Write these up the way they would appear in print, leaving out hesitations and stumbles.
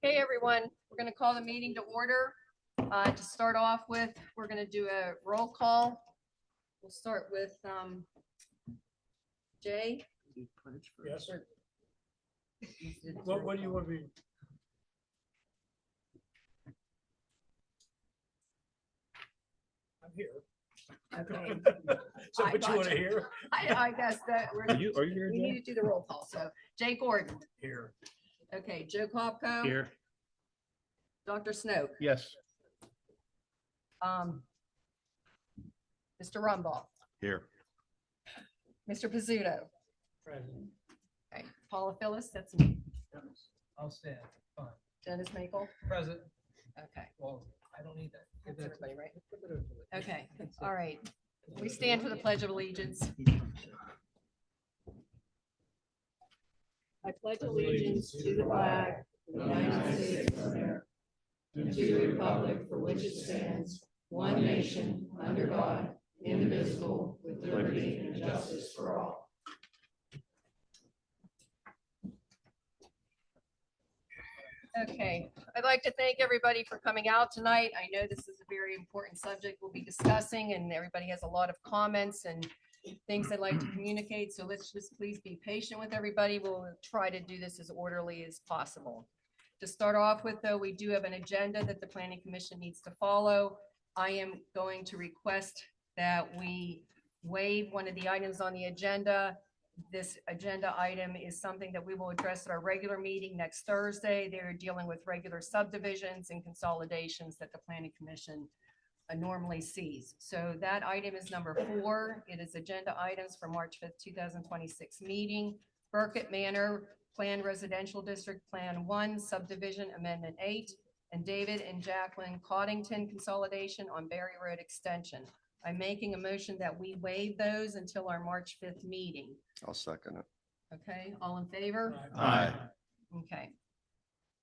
Okay, everyone, we're going to call the meeting to order. To start off with, we're going to do a roll call. We'll start with Jay. Yes. What do you want to be? I'm here. Okay. So I what you want to gotcha. hear? I guess that Are you here, we Jay? need to do the roll call. So Jay Gordon. Here. Okay, Joe Kopko. Here. Dr. Snoke. Yes. Mr. Rumbaugh. Here. Mr. Pizzuto. Present. Okay, Paula Phyllis, that's me. I'll stand. Fine. Dennis Makel. Present. Okay, Well, I don't need that. Give that's that to everybody, me. right? Okay, all right. We stand for the Pledge of Allegiance. I pledge allegiance to the flag of the United States of America, and to the republic for which it stands, one nation, under God, indivisible, with liberty and justice for all. Okay, I'd like to thank everybody for coming out tonight. I know this is a very important subject we'll be discussing, and everybody has a lot of comments and things they'd like to communicate. So let's just please be patient with everybody. We'll try to do this as orderly as possible. To start off with, though, we do have an agenda that the Planning Commission needs to follow. I am going to request that we waive one of the items on the agenda. This agenda item is something that we will address at our regular meeting next Thursday. They're dealing with regular subdivisions and consolidations that the Planning Commission normally sees. So that item is number 4. It is agenda items for March 5th, 2026 meeting. Burkett Manor Plan Residential District Plan 1 Subdivision Amendment 8 and David and Jacqueline Coddington Consolidation on Berry Road Extension. I'm making a motion that we waive those until our March 5th meeting. I'll second it. Okay, all in favor? Aye. Okay.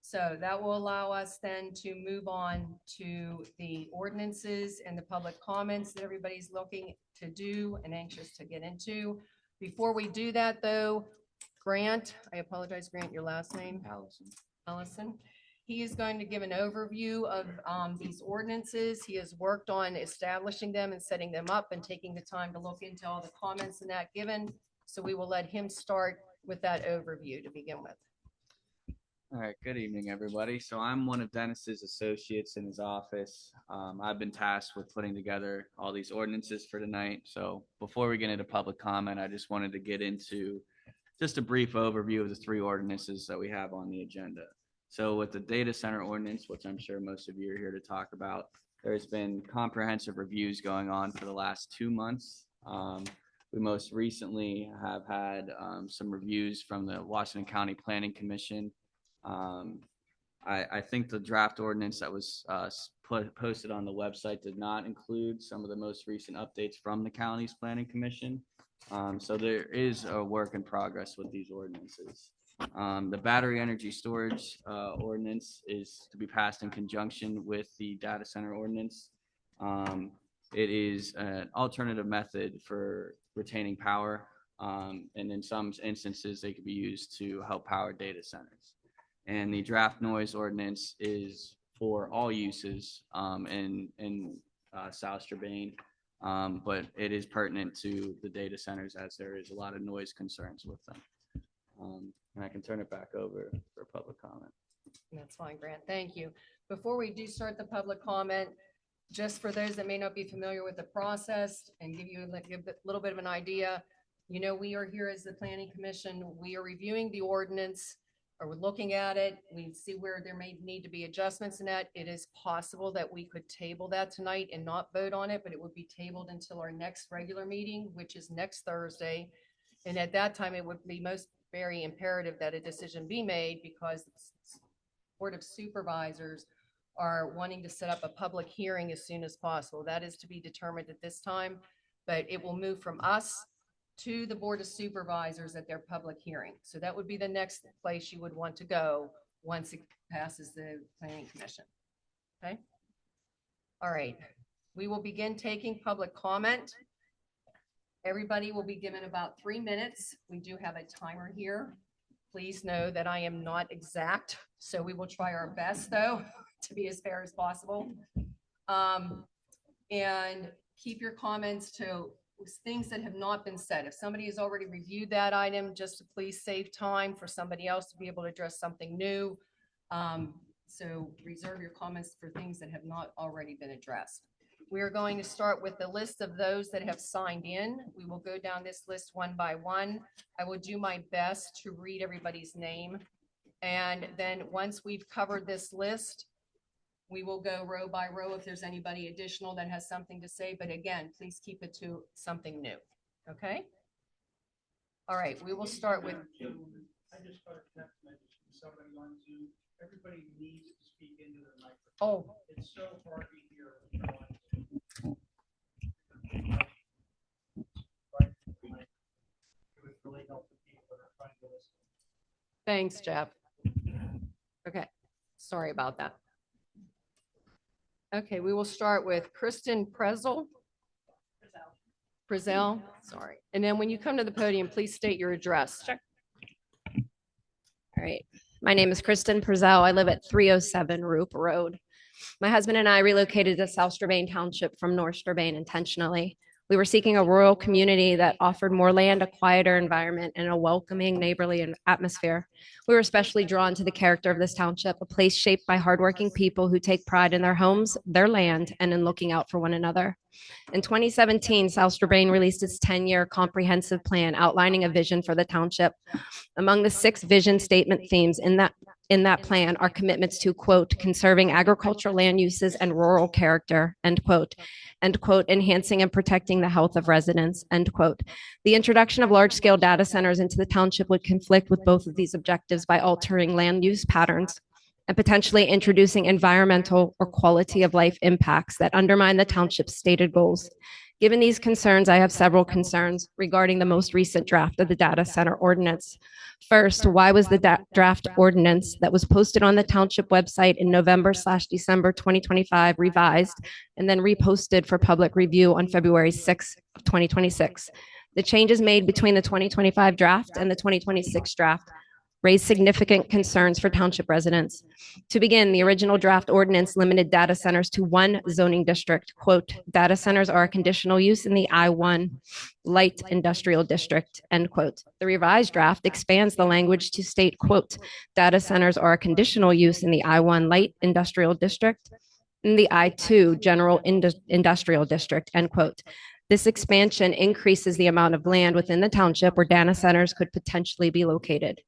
So that will allow us then to move on to the ordinances and the public comments that everybody's looking to do and anxious to get into. Before we do that, though, Grant, I apologize, Grant, your last name? Allison. He is going to give an overview of these ordinances. He has worked on establishing them and setting them up and taking the time to look into all the comments and that given. So we will let him start with that overview to begin with. All right, good evening, everybody. So I'm one of Dennis's associates in his office. I've been tasked with putting together all these ordinances for tonight. So before we get into public comment, I just wanted to get into just a brief overview of the 3 ordinances that we have on the agenda. So with the data center ordinance, which I'm sure most of you are here to talk about, there's been comprehensive reviews going on for the last 2 months. We most recently have had some reviews from the Washington County Planning Commission. I think the draft ordinance that was posted on the website did not include some of the most recent updates from the county's planning commission. So there is a work in progress with these ordinances. The battery energy storage ordinance is to be passed in conjunction with the data center ordinance. It is an alternative method for retaining power, and in some instances, they could be used to help power data centers. And the draft noise ordinance is for all uses in South Strabane, but it is pertinent to the data centers as there is a lot of noise concerns with them. And I can turn it back over for public comment. That's fine, Grant. Thank you. Before we do start the public comment, just for those that may not be familiar with the process and give you a little bit of an idea, you know, we are here as the Planning Commission. We are reviewing the ordinance, or we're looking at it. We see where there may need to be adjustments in that. It is possible that we could table that tonight and not vote on it, but it would be tabled until our next regular meeting, which is next Thursday. And at that time, it would be very imperative that a decision be made, because the Board of Supervisors are wanting to set up a public hearing as soon as possible. That is to be determined at this time, but it will move from us to the Board of Supervisors at their public hearing. So that would be the next place you would want to go once it passes the Planning Commission. Okay. All right. We will begin taking public comment. Everybody will be given about 3 minutes. We do have a timer here. Please know that I am not exact, so we will try our best, though, to be as fair as possible. And keep your comments to things that have not been said. If somebody has already reviewed that item, just to please save time for somebody else to be able to address something new. So reserve your comments for things that have not already been addressed. We are going to start with the list of those that have signed in. We will go down this list one by one. I will do my best to read everybody's name. And then once we've covered this list, we will go row by row if there's anybody additional that has something to say. But again, please keep it to something new. Okay? All right, we will start with. I just got a text message from somebody on Zoom. Everybody needs to speak into their microphone. Oh, It's so hard to hear. It would really help the people that are trying to listen. thanks, Jeff. Okay, sorry about that. Okay, we will start with Kristen Prezel, sorry. And then when you come to the podium, please state your address. Sure. All right. My name is Kristen Prezel. I live at 307 Roop Road. My husband and I relocated to South Strabane Township from North Strabane intentionally. We were seeking a rural community that offered more land, a quieter environment, and a welcoming neighborly atmosphere. We were especially drawn to the character of this township, a place shaped by hardworking people who take pride in their homes, their land, and in looking out for one another. In 2017, South Strabane released its 10-year comprehensive plan outlining a vision for the township. Among the 6 vision statement themes in that plan are commitments to, quote, conserving agricultural land uses and rural character, end quote, enhancing and protecting the health of residents, end quote. The introduction of large-scale data centers into the township would conflict with both of these objectives by altering land use patterns and potentially introducing environmental or quality of life impacts that undermine the township's stated goals. Given these concerns, I have several concerns regarding the most recent draft of the data center ordinance. First, why was the draft ordinance that was posted on the township website in November/December 2025 revised and then reposted for public review on February 6, 2026? The changes made between the 2025 draft and the 2026 draft raised significant concerns for township residents. To begin, the original draft ordinance limited data centers to one zoning district. Quote, data centers are a conditional use in the I-1 light industrial district, end quote. The revised draft expands the language to state, quote, data centers are a conditional use in the I-1 light industrial district in the I-2 general industrial district, end quote. This expansion increases the amount of land within the township where data centers could potentially be located.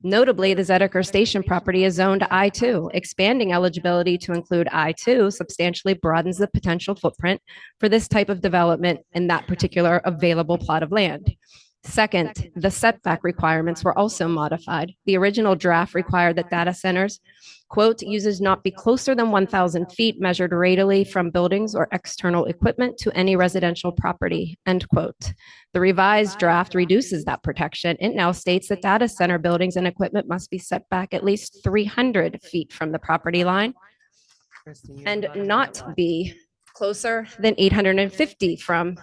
Notably, the Zediker Station property is zoned I-2. Expanding eligibility to include I-2 substantially broadens the potential footprint for this type of development in that particular available plot of land. Second, the setback requirements were also modified. The original draft required that data centers, quote, uses not be closer than 1,000 feet measured radially from buildings or external equipment to any residential property, end quote. The revised draft reduces that protection. It now states that data center buildings and equipment must be set back at least 300 feet from the property line and not be closer than 850 from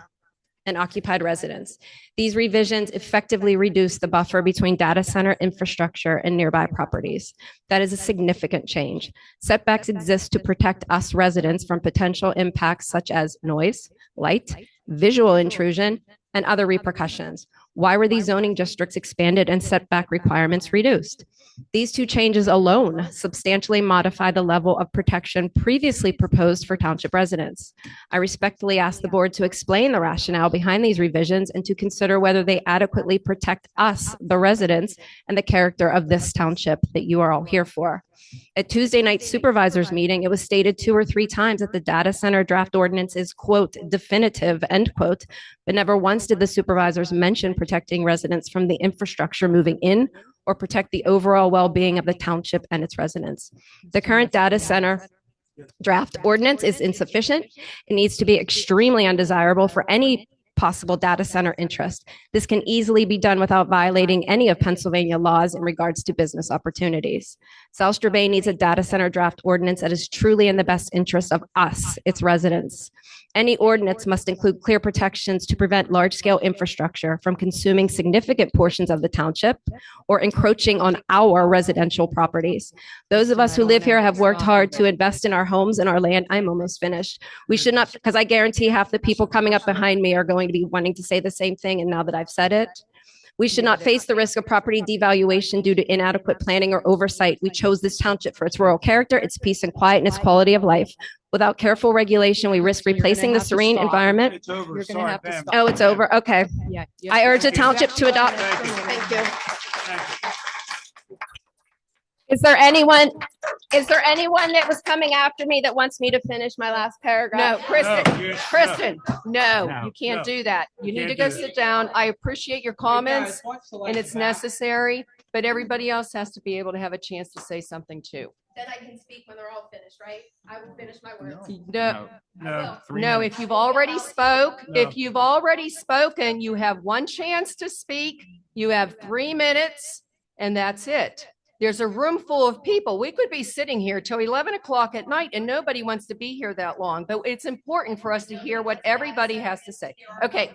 an occupied residence. These revisions effectively reduce the buffer between data center infrastructure and nearby properties. That is a significant change. Setbacks exist to protect us residents from potential impacts such as noise, light, visual intrusion, and other repercussions. Why were these zoning districts expanded and setback requirements reduced? These 2 changes alone substantially modify the level of protection previously proposed for township residents. I respectfully ask the board to explain the rationale behind these revisions and to consider whether they adequately protect us, the residents, and the character of this township that you are all here for. At Tuesday night supervisors meeting, it was stated 2 or 3 times that the data center draft ordinance is, quote, definitive, end quote, but never once did the supervisors mention protecting residents from the infrastructure moving in or protect the overall well-being of the township and its residents. The current data center draft ordinance is insufficient. It needs to be extremely undesirable for any possible data center interest. This can easily be done without violating any of Pennsylvania laws in regards to business opportunities. South Strabane needs a data center draft ordinance that is truly in the best interest of us, its residents. Any ordinance must include clear protections to prevent large-scale infrastructure from consuming significant portions of the township or encroaching on our residential properties. Those of us who live here have worked hard to invest in our homes and our land. I'm almost finished. We should not, because I guarantee half the people coming up behind me are going to be wanting to say the same thing, and now that I've said it, we should not face the risk of property devaluation due to inadequate planning or oversight. We chose this township for its rural character, its peace and quiet, and its quality of life. Without careful regulation, we risk replacing the serene environment. It's over. You're gonna Sorry, have to Pam. stop. Oh, it's over. Okay. Yeah. I urge the township to adopt. Thank you. Thank you. Thank you. Is there anyone that was coming after me that wants me to finish my last paragraph? No, Kristen, No, you- Kristen, no, No, you can't no. do that. You need Can't to go do that. sit down. I appreciate your comments and it's necessary, but everybody else has to be able to have a chance to say something too. Then I can speak when they're all finished, right? I will finish my words. No, No. no, if you've already spoke, No. if you've already spoken, you have one chance to speak. You have 3 minutes and that's it. There's a room full of people. We could be sitting here till 11 o'clock at night and nobody wants to be here that long, but it's important for us to hear what everybody has to say. Okay,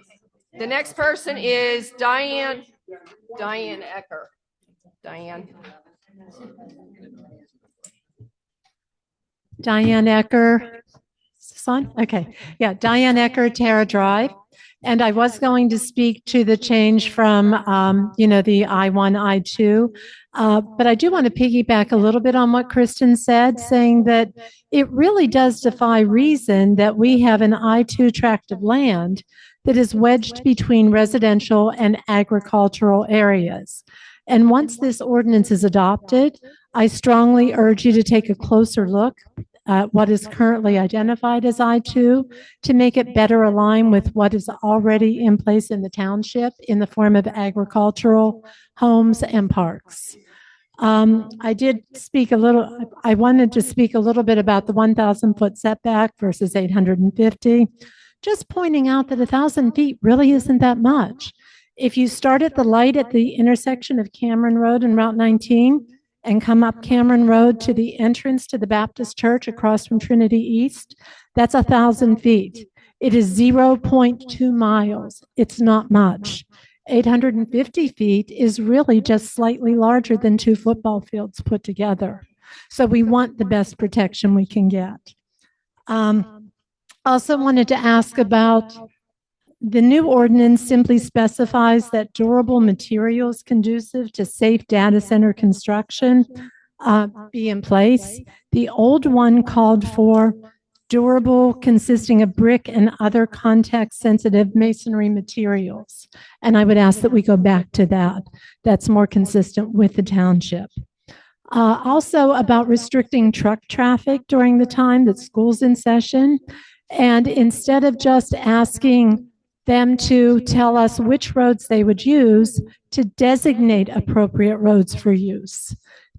the next person is Diane Ecker. Diane. Diane Ecker. Is this on? Okay. Yeah, Diane Ecker, Terra Drive. And I was going to speak to the change from, the I-1, I-2. But I do want to piggyback a little bit on what Kristen said, saying that it really does defy reason that we have an I-2 tract of land that is wedged between residential and agricultural areas. And once this ordinance is adopted, I strongly urge you to take a closer look at what is currently identified as I-2 to make it better align with what is already in place in the township in the form of agricultural homes and parks. I wanted to speak a little bit about the 1,000-foot setback versus 850, just pointing out that 1,000 feet really isn't that much. If you start at the light at the intersection of Cameron Road and Route 19 and come up Cameron Road to the entrance to the Baptist Church across from Trinity East, that's 1,000 feet. It is 0.2 miles. It's not much. 850 feet is really just slightly larger than 2 football fields put together. So we want the best protection we can get. Also wanted to ask about the new ordinance simply specifies that durable materials conducive to safe data center construction be in place. The old one called for durable, consisting of brick and other context-sensitive masonry materials. And I would ask that we go back to that. That's more consistent with the township. Also about restricting truck traffic during the time that school's in session. And instead of just asking them to tell us which roads they would use, to designate appropriate roads for use,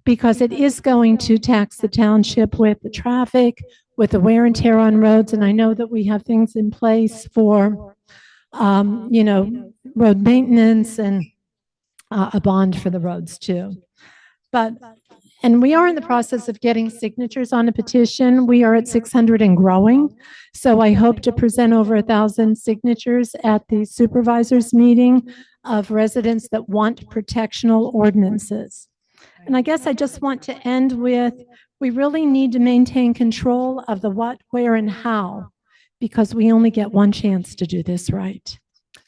because it is going to tax the township with the traffic, with the wear and tear on roads. And I know that we have things in place for, road maintenance and a bond for the roads too. And we are in the process of getting signatures on a petition. We are at 600 and growing. So I hope to present over 1,000 signatures at the supervisors meeting of residents that want protectional ordinances. And I guess I just want to end with, we really need to maintain control of the what, where, and how, because we only get one chance to do this right.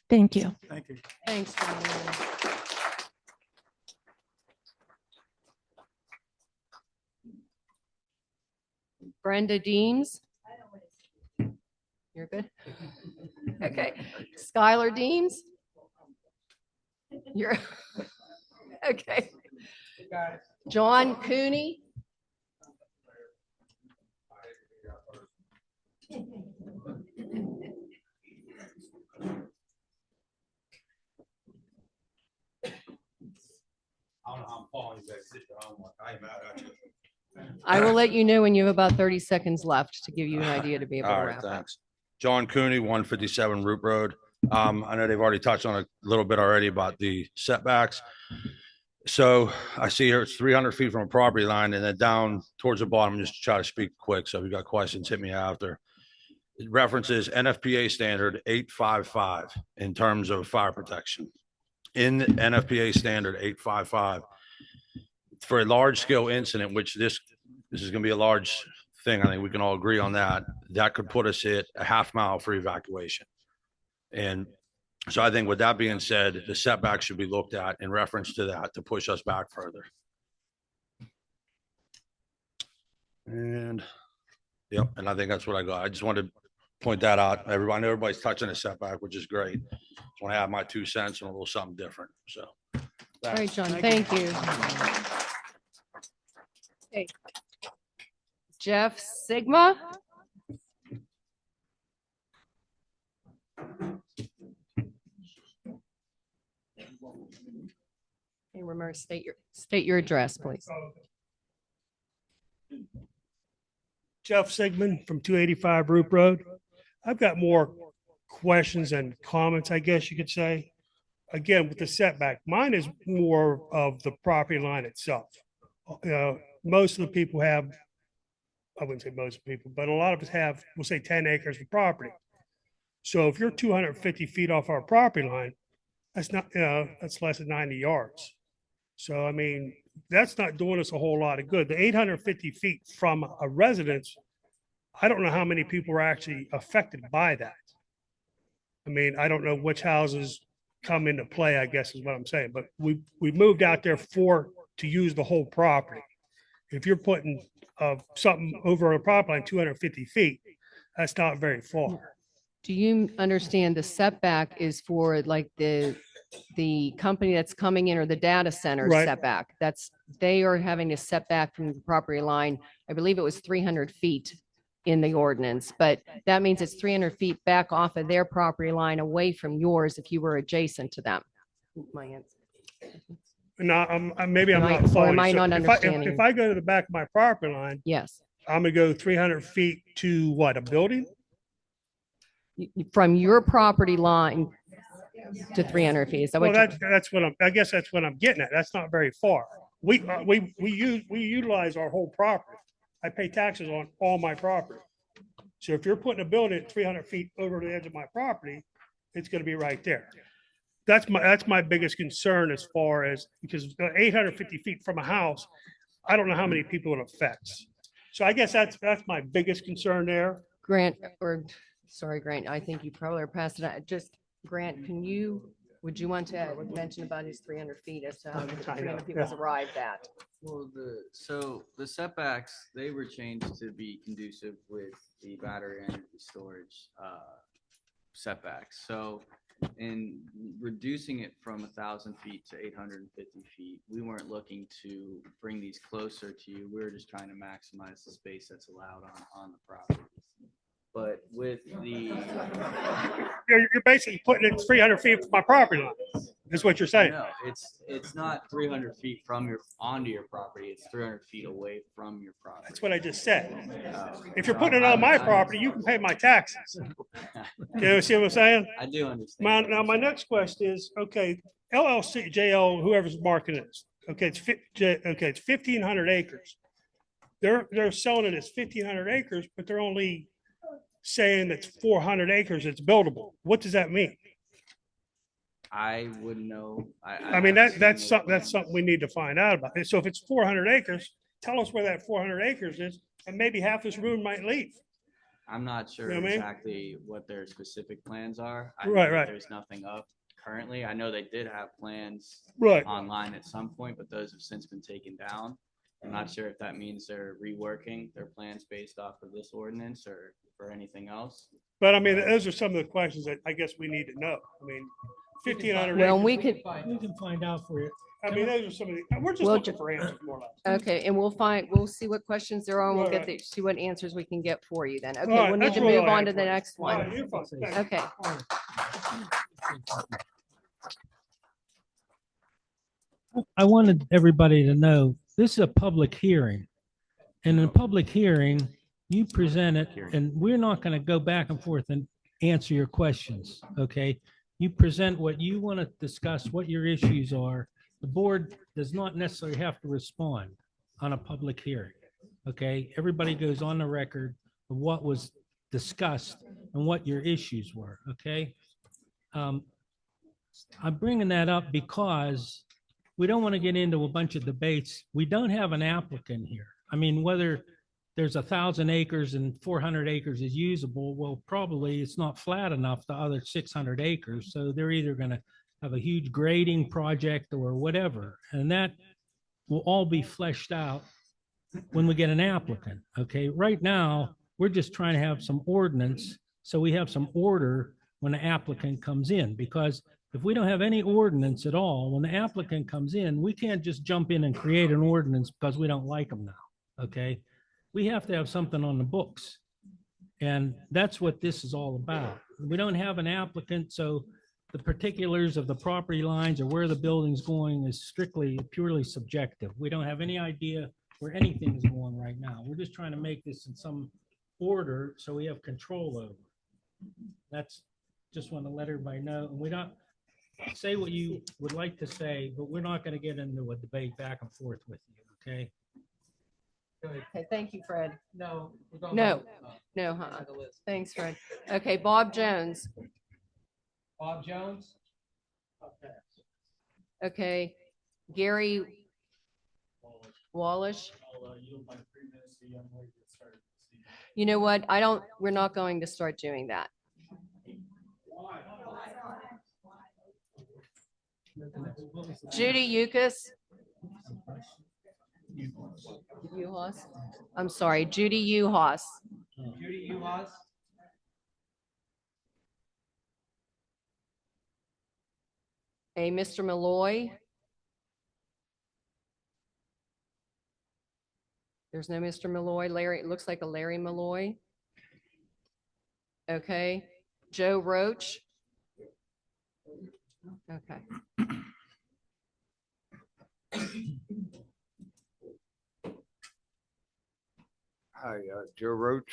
Thank you. Thank you. Thanks, Diane. Brenda Deems. You're good? Okay. Skylar Deems. You're, okay. John Cooney. I will let you know when you have about 30 seconds left to give you an idea to be able to All right, wrap up. thanks. John Cooney, 157 Root Road. I know they've already touched on a little bit already about the setbacks. So I see here it's 300 feet from a property line, and then down towards the bottom, just to try to speak quick. So if you got questions, hit me after. It references NFPA standard 855 in terms of fire protection. In NFPA standard 855, for a large scale incident, which this is going to be a large thing, I think we can all agree on that, that could put us at a half mile for evacuation. And so I think with that being said, the setback should be looked at in reference to that to push us back further. And yep, and I think that's what I got. I just wanted to point that out. Everybody, I know everybody's touching a setback, which is great. Just want to have my 2 cents and a little something different. So. All right, John, thank you. Okay. Jeff Sigma. Hey, remember, state your address, please. Jeff Sigmund from 285 Roop Road. I've got more questions and comments, I guess you could say. Again, with the setback, mine is more of the property line itself. Most of the people have, I wouldn't say most people, but a lot of us have, we'll say 10 acres of property. So if you're 250 feet off our property line, that's not, that's less than 90 yards. So, I mean, that's not doing us a whole lot of good. The 850 feet from a residence, I don't know how many people are actually affected by that. I mean, I don't know which houses come into play, I guess is what I'm saying, but we moved out there to use the whole property. If you're putting something over a property line 250 feet, that's not very far. Do you understand the setback is for like the company that's coming in or the data center Right. setback? They are having to set back from the property line. I believe it was 300 feet in the ordinance, but that means it's 300 feet back off of their property line away from yours if you were adjacent to them. My answer. Now, maybe I'm Am I- not or following. am I So not if understanding? If I go to the back of my property line, Yes, I'm gonna go 300 feet to what, a building? from your property line to 300 feet. Is that Well, what you? that's what I guess that's what I'm getting at. That's not very far. We utilize our whole property. I pay taxes on all my property. So if you're putting a building at 300 feet over the edge of my property, it's gonna be right there. That's my biggest concern as far as, because 850 feet from a house, I don't know how many people it affects. So I guess that's my biggest concern there. Grant, sorry, Grant, I think you probably are past it. Just, Grant, would you want to mention about his 300 feet as to how the 300 feet was arrived at? Well, so the setbacks, they were changed to be conducive with the battery energy storage setbacks. So in reducing it from 1,000 feet to 850 feet, we weren't looking to bring these closer to you. We were just trying to maximize the space that's allowed on the property. But with the, You're basically putting it 300 feet from my property line, is what you're saying. no, it's not 300 feet onto your property. It's 300 feet away from your property. That's what I just said. Uh, If you're putting it on my property, you can pay my taxes. You see what I'm saying? I do understand. Now, my next question is, okay, LLC, JL, whoever's marketing this, okay, it's 1,500 acres. They're selling it as 1,500 acres, but they're only saying it's 400 acres, it's buildable. What does that mean? I wouldn't know. I mean, that's something we need to find out about. So if it's 400 acres, tell us where that 400 acres is, and maybe half this room might leave. I'm not sure You know what I mean? exactly what their specific plans are. I Right, know that right. There's nothing up currently. I know they did have plans Right. online at some point, but those have since been taken down. I'm not sure if that means they're reworking their plans based off of this ordinance or for anything else. But I mean, those are some of the questions that I guess we need to know. I mean, 1,500 Well, acres. we could, We can find out for you. I mean, those are some of the, we're just We'll looking for answers more or less. okay, and we'll see what questions there are, and we'll Right, get see what answers we can get for you then. Okay, right, we'll need that's to really move all I on to have the for you. next All right, one. you're fine. Thanks. Okay. I wanted everybody to know, this is a public hearing. And in a public hearing, you present it, and we're not going to go back and forth and answer your questions, okay? You present what you want to discuss, what your issues are. The board does not necessarily have to respond on a public hearing. Okay, everybody goes on the record of what was discussed and what your issues were, okay? I'm bringing that up because we don't want to get into a bunch of debates. We don't have an applicant here. I mean, whether there's 1,000 acres and 400 acres is usable, well, probably it's not flat enough, the other 600 acres. So they're either going to have a huge grading project or whatever. And that will all be fleshed out when we get an applicant, okay? Right now, we're just trying to have some ordinance, so we have some order when the applicant comes in, because if we don't have any ordinance at all, when the applicant comes in, we can't just jump in and create an ordinance because we don't like them now, okay? We have to have something on the books. And that's what this is all about. We don't have an applicant, so the particulars of the property lines or where the building's going is strictly, purely subjective. We don't have any idea where anything's going right now. We're just trying to make this in some order so we have control over. That's, just want to let everybody know. And we don't say what you would like to say, but we're not going to get into a debate back and forth with you, okay? Okay, thank you, Fred. No. No, thanks, Fred. Okay, Bob Jones. Bob Jones? Okay, Gary Wallish. You know what? We're not going to start doing that. Judy Yukas. Uhas. I'm sorry, Judy Uhas. Judy Uhas? A Mr. Malloy. There's no Mr. Malloy. Larry, it looks like a Larry Malloy. Okay, Joe Roach. Okay. Hi, Joe Roach.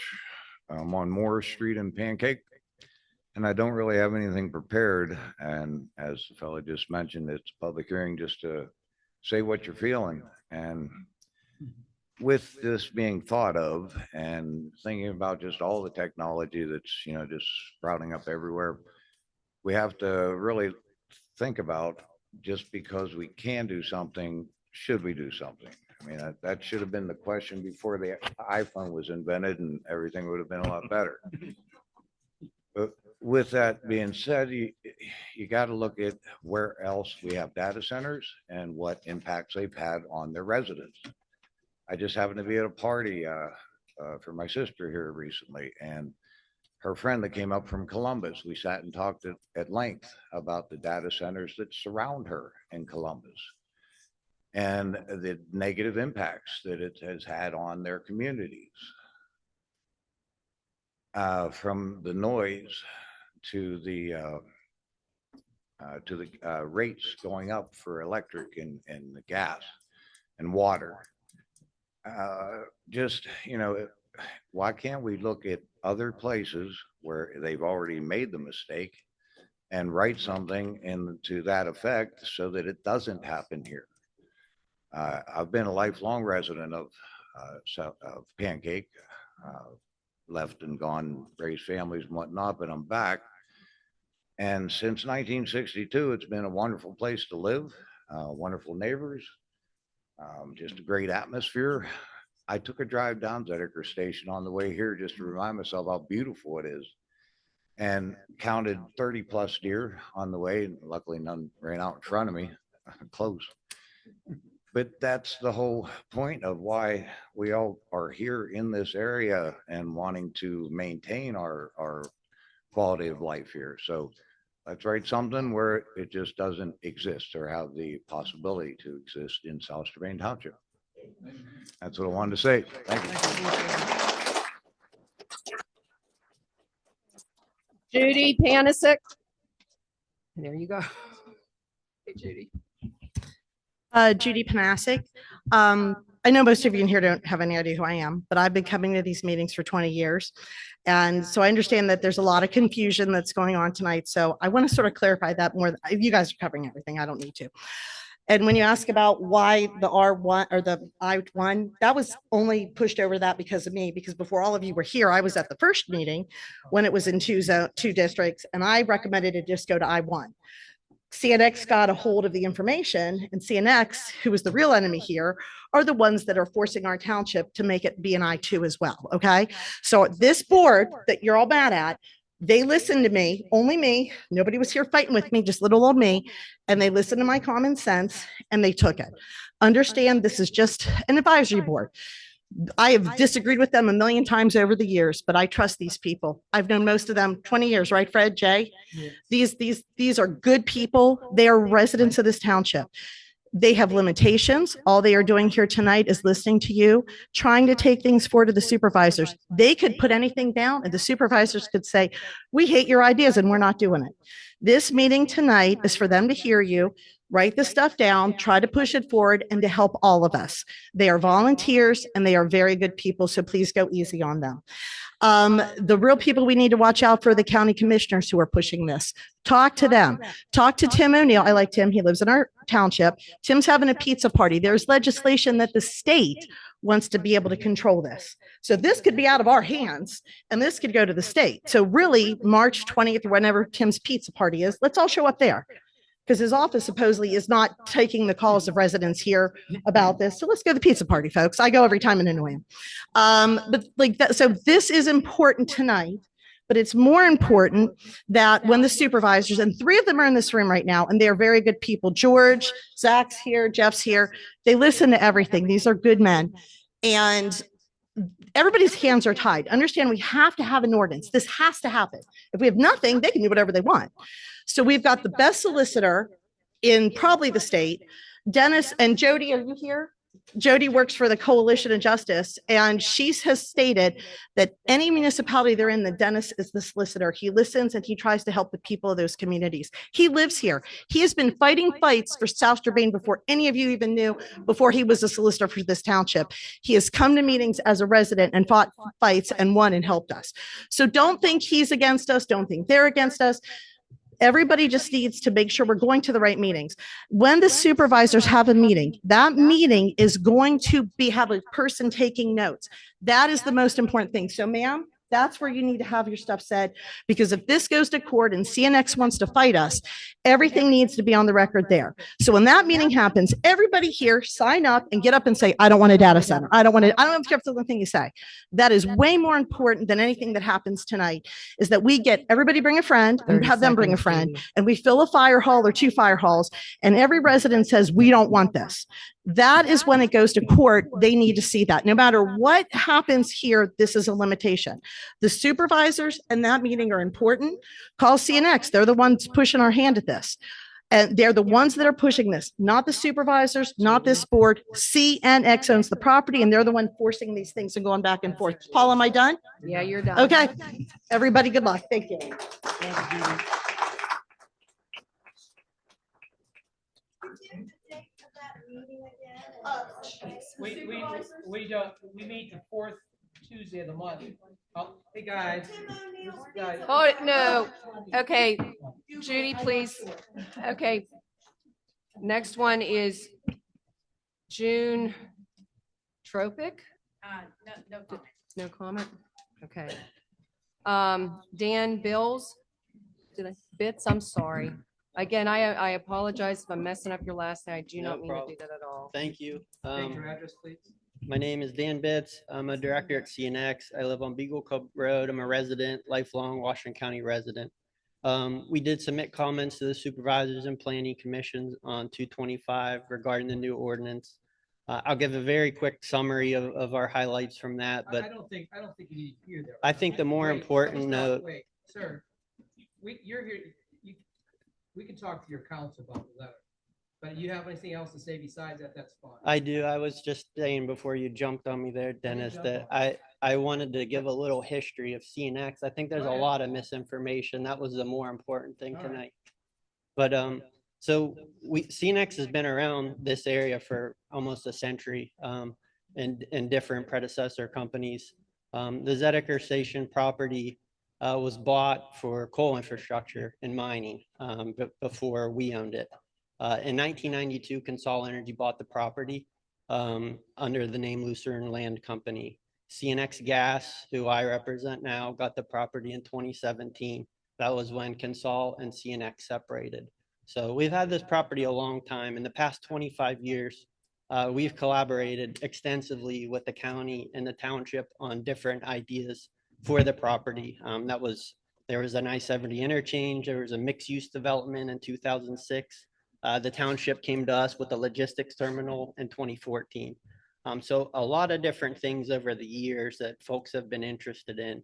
I'm on Moore Street in Pancake. And I don't really have anything prepared. And as the fellow just mentioned, it's a public hearing just to say what you're feeling. And with this being thought of and thinking about just all the technology that's, just sprouting up everywhere, we have to really think about, just because we can do something, should we do something? I mean, that should have been the question before the iPhone was invented, and everything would have been a lot better. But with that being said, you got to look at where else we have data centers and what impacts they've had on their residents. I just happened to be at a party for my sister here recently, and her friend that came up from Columbus, we sat and talked at length about the data centers that surround her in Columbus and the negative impacts that it has had on their communities. From the noise to the rates going up for electric and the gas and water. Why can't we look at other places where they've already made the mistake and write something to that effect so that it doesn't happen here? I've been a lifelong resident of Pancake, left and gone, raised families and whatnot, but I'm back. And since 1962, it's been a wonderful place to live, wonderful neighbors, just a great atmosphere. I took a drive down Zettiker Station on the way here just to remind myself how beautiful it is, and counted 30 plus deer on the way. And luckily none ran out in front of me, close. But that's the whole point of why we all are here in this area and wanting to maintain our quality of life here. So let's write something where it just doesn't exist or have the possibility to exist in South Strabane Township. That's what I wanted to say. Thank you. Judy Panasic. There you go. Hey, Judy. Judy Panasic. I know most of you in here don't have any idea who I am, but I've been coming to these meetings for 20 years. And so I understand that there's a lot of confusion that's going on tonight. So I want to sort of clarify that more. You guys are covering everything. I don't need to. And when you ask about why the R1 or the I1, that was only pushed over that because of me, because before all of you were here, I was at the first meeting when it was in two districts, and I recommended it just go to I1. CNX got a hold of the information, and CNX, who is the real enemy here, are the ones that are forcing our township to make it be an I2 as well. Okay. So this board that you're all mad at, they listened to me, only me. Nobody was here fighting with me, just little old me. And they listened to my common sense and they took it. Understand this is just an advisory board. I have disagreed with them a million times over the years, but I trust these people. I've known most of them 20 years, right, Fred, Jay? Yes. These are good people. They are residents of this township. They have limitations. All they are doing here tonight is listening to you, trying to take things forward to the supervisors. They could put anything down and the supervisors could say, we hate your ideas and we're not doing it. This meeting tonight is for them to hear you, write the stuff down, try to push it forward, and to help all of us. They are volunteers and they are very good people, so please go easy on them. The real people we need to watch out for are the county commissioners who are pushing this. Talk to them. Talk to Tim O'Neill. I like Tim. He lives in our township. Tim's having a pizza party. There's legislation that the state wants to be able to control this. So this could be out of our hands and this could go to the state. So really March 20th or whenever Tim's pizza party is, let's all show up there. Because his office supposedly is not taking the calls of residents here about this. So let's go to the pizza party, folks. I go every time and annoy him. But like that, so this is important tonight, but it's more important that when the supervisors, and 3 of them are in this room right now, and they are very good people. George, Zach's here, Jeff's here. They listen to everything. These are good men. And everybody's hands are tied. Understand we have to have an ordinance. This has to happen. If we have nothing, they can do whatever they want. So we've got the best solicitor in probably the state. Dennis and Jody, are you here? Jody works for the Coalition of Justice, and she has stated that any municipality they're in, that Dennis is the solicitor. He listens and he tries to help the people of those communities. He lives here. He has been fighting fights for South Strabane before any of you even knew, before he was a solicitor for this township. He has come to meetings as a resident and fought fights and won and helped us. So don't think he's against us. Don't think they're against us. Everybody just needs to make sure we're going to the right meetings. When the supervisors have a meeting, that meeting is going to have a person taking notes. That is the most important thing. So ma'am, that's where you need to have your stuff said, because if this goes to court and CNX wants to fight us, everything needs to be on the record there. So when that meeting happens, everybody here sign up and get up and say, I don't want a data center. I don't care if it's the thing you say. That is way more important than anything that happens tonight, is that we get everybody bring a friend and have them bring a friend, and we fill a fire hall or 2 fire halls, and every resident says, we don't want this. That is when it goes to court. They need to see that no matter what happens here, this is a limitation. The supervisors and that meeting are important. Call CNX. They're the ones pushing our hand at this. And they're the ones that are pushing this, not the supervisors, not this board. CNX owns the property and they're the one forcing these things and going back and forth. Paul, am I done? Yeah, you're done. Okay. Everybody, good luck. Thank you. We don't, we meet the 4th Tuesday of the month. Oh, hey, guys. Oh, no. Okay, Judy, please. Okay. Next one is June Tropic. No comment. Okay. Dan Bills. Bits, I'm sorry. Again, I apologize if I'm messing up your last name. I do not mean to do that at all. Thank you. State your address, please. My name is Dan Bitts. I'm a director at CNX. I live on Beagle Cove Road. I'm a resident, lifelong Washington County resident. We did submit comments to the supervisors and planning commissions on 225 regarding the new ordinance. I'll give a very quick summary of our highlights from that, but I don't think you need to hear that. I think the more important note. Wait, sir, you're here. We can talk to your counsel about the letter, but you have anything else to say besides that? That's fine. I do. I was just saying before you jumped on me there, Dennis, that I wanted to give a little history of CNX. I think there's a lot of misinformation. That was the more important thing tonight. But so CNX has been around this area for almost a century. and different predecessor companies. The Zediker Station property was bought for coal infrastructure and mining before we owned it. In 1992, Consol Energy bought the property under the name Lucerne Land Company. CNX Gas, who I represent now, got the property in 2017. That was when Consol and CNX separated. So we've had this property a long time. In the past 25 years, we've collaborated extensively with the county and the township on different ideas for the property. There was an I-70 interchange. There was a mixed-use development in 2006. The township came to us with a logistics terminal in 2014. So a lot of different things over the years that folks have been interested in.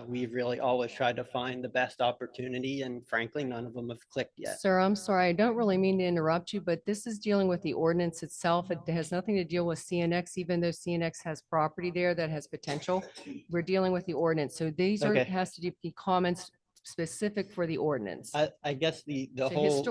We've really always tried to find the best opportunity, and frankly, none of them have clicked yet. Sir, I'm sorry. I don't really mean to interrupt you, but this is dealing with the ordinance itself. It has nothing to deal with CNX, even though CNX has property there that has potential. We're dealing with the ordinance. So these are, Okay. has to be comments specific for the ordinance. I guess the The whole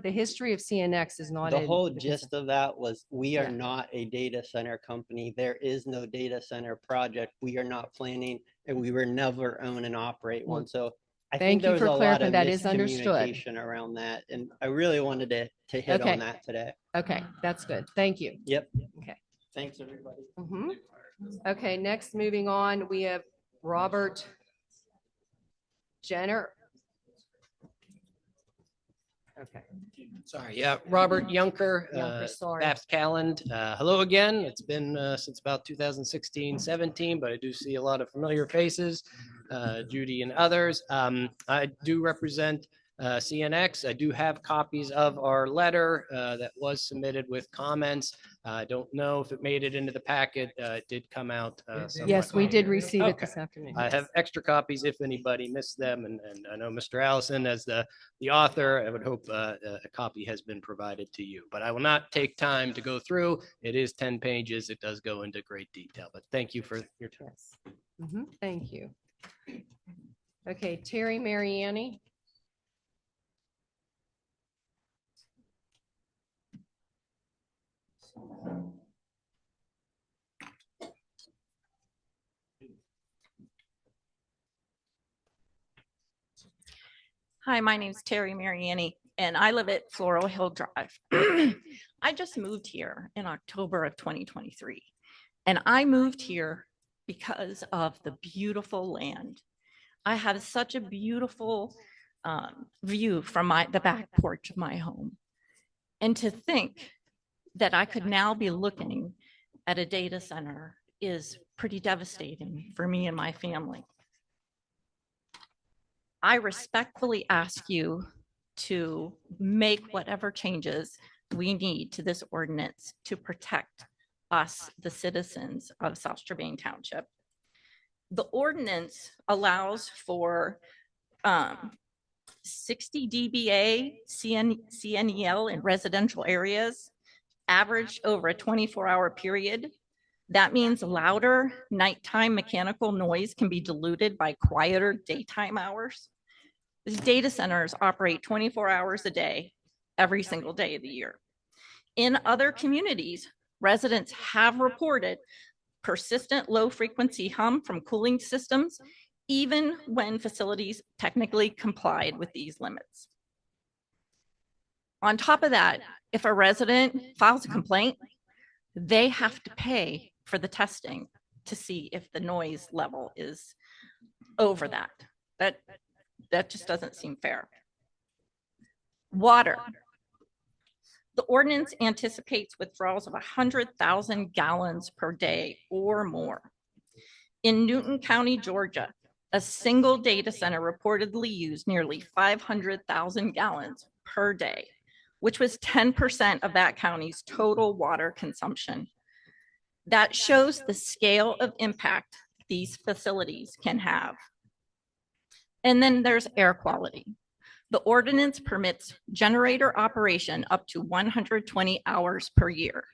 history of CNX is not. the in whole the gist of that was we are Yeah. not a data center company. There is no data center project. We are not planning, and we were never own and operate one. So I Thank think there you was for a lot clarifying. of That is understood. miscommunication around that, and I really wanted to hit Okay. on that today. Okay, that's good. Thank you. Yep. Okay. Thanks, everybody. Mhm. Okay, next, moving on, we have Robert Jenner. Okay. Sorry, yeah, Robert Yunker, Yunker, sorry. Babs Calland. Hello again. It's been since about 2016, 17, but I do see a lot of familiar faces, Judy and others. I do represent CNX. I do have copies of our letter that was submitted with comments. I don't know if it made it into the packet. It did come out. Yes, we somewhat did late. receive it Okay. this afternoon. I have extra copies if anybody missed them, and I know Mr. Allison as the author, I would hope a copy has been provided to you, but I will not take time to go through. It is 10 pages. It does go into great detail, but thank you for your time. Yes. Thank you. Okay, Terry Mariani. Hi, my name's Terry Mariani, and I live at Floral Hill Drive. I just moved here in October of 2023, and I moved here because of the beautiful land. I have such a beautiful view from the back porch of my home. And to think that I could now be looking at a data center is pretty devastating for me and my family. I respectfully ask you to make whatever changes we need to this ordinance to protect us, the citizens of South Strabane Township. The ordinance allows for 60 dBA CNEL in residential areas, averaged over a 24-hour period. That means louder nighttime mechanical noise can be diluted by quieter daytime hours. These data centers operate 24 hours a day, every single day of the year. In other communities, residents have reported persistent low frequency hum from cooling systems, even when facilities technically complied with these limits. On top of that, if a resident files a complaint, they have to pay for the testing to see if the noise level is over that. That just doesn't seem fair. Water. The ordinance anticipates withdrawals of 100,000 gallons per day or more. In Newton County, Georgia, a single data center reportedly used nearly 500,000 gallons per day, which was 10% of that county's total water consumption. That shows the scale of impact these facilities can have. And then there's air quality. The ordinance permits generator operation up to 120 hours per year.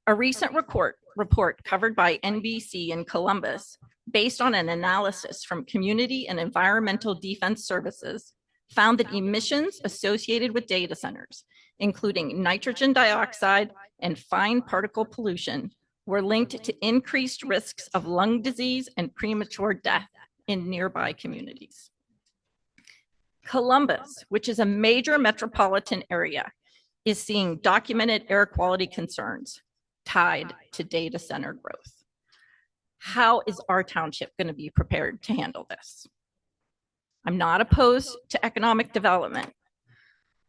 A recent report covered by NBC in Columbus, based on an analysis from Community and Environmental Defense Services, found that emissions associated with data centers, including nitrogen dioxide and fine particle pollution, were linked to increased risks of lung disease and premature death in nearby communities. Columbus, which is a major metropolitan area, is seeing documented air quality concerns tied to data center growth. How is our township going to be prepared to handle this? I'm not opposed to economic development,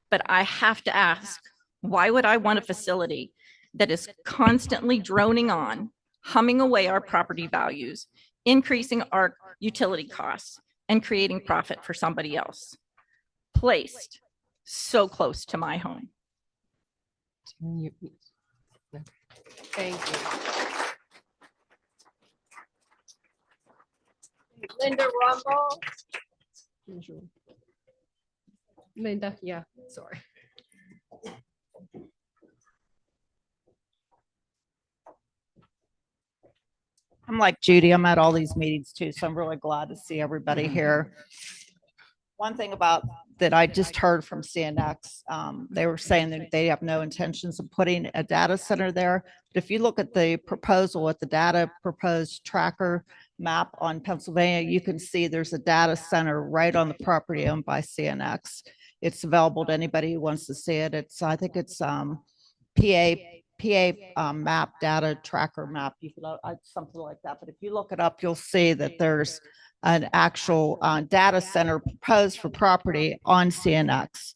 but I have to ask, why would I want a facility that is constantly droning on, humming away our property values, increasing our utility costs, and creating profit for somebody else, placed so close to my home? Thank you. Linda Rumble. Linda, yeah, sorry. I'm like Judy, I'm at all these meetings too, so I'm really glad to see everybody here. One thing about that I just heard from CNX, they were saying that they have no intentions of putting a data center there. But if you look at the proposal with the data proposed tracker map on Pennsylvania, you can see there's a data center right on the property owned by CNX. It's available to anybody who wants to see it. I think it's PA map, data tracker map, you can, something like that. But if you look it up, you'll see that there's an actual data center proposed for property on CNX.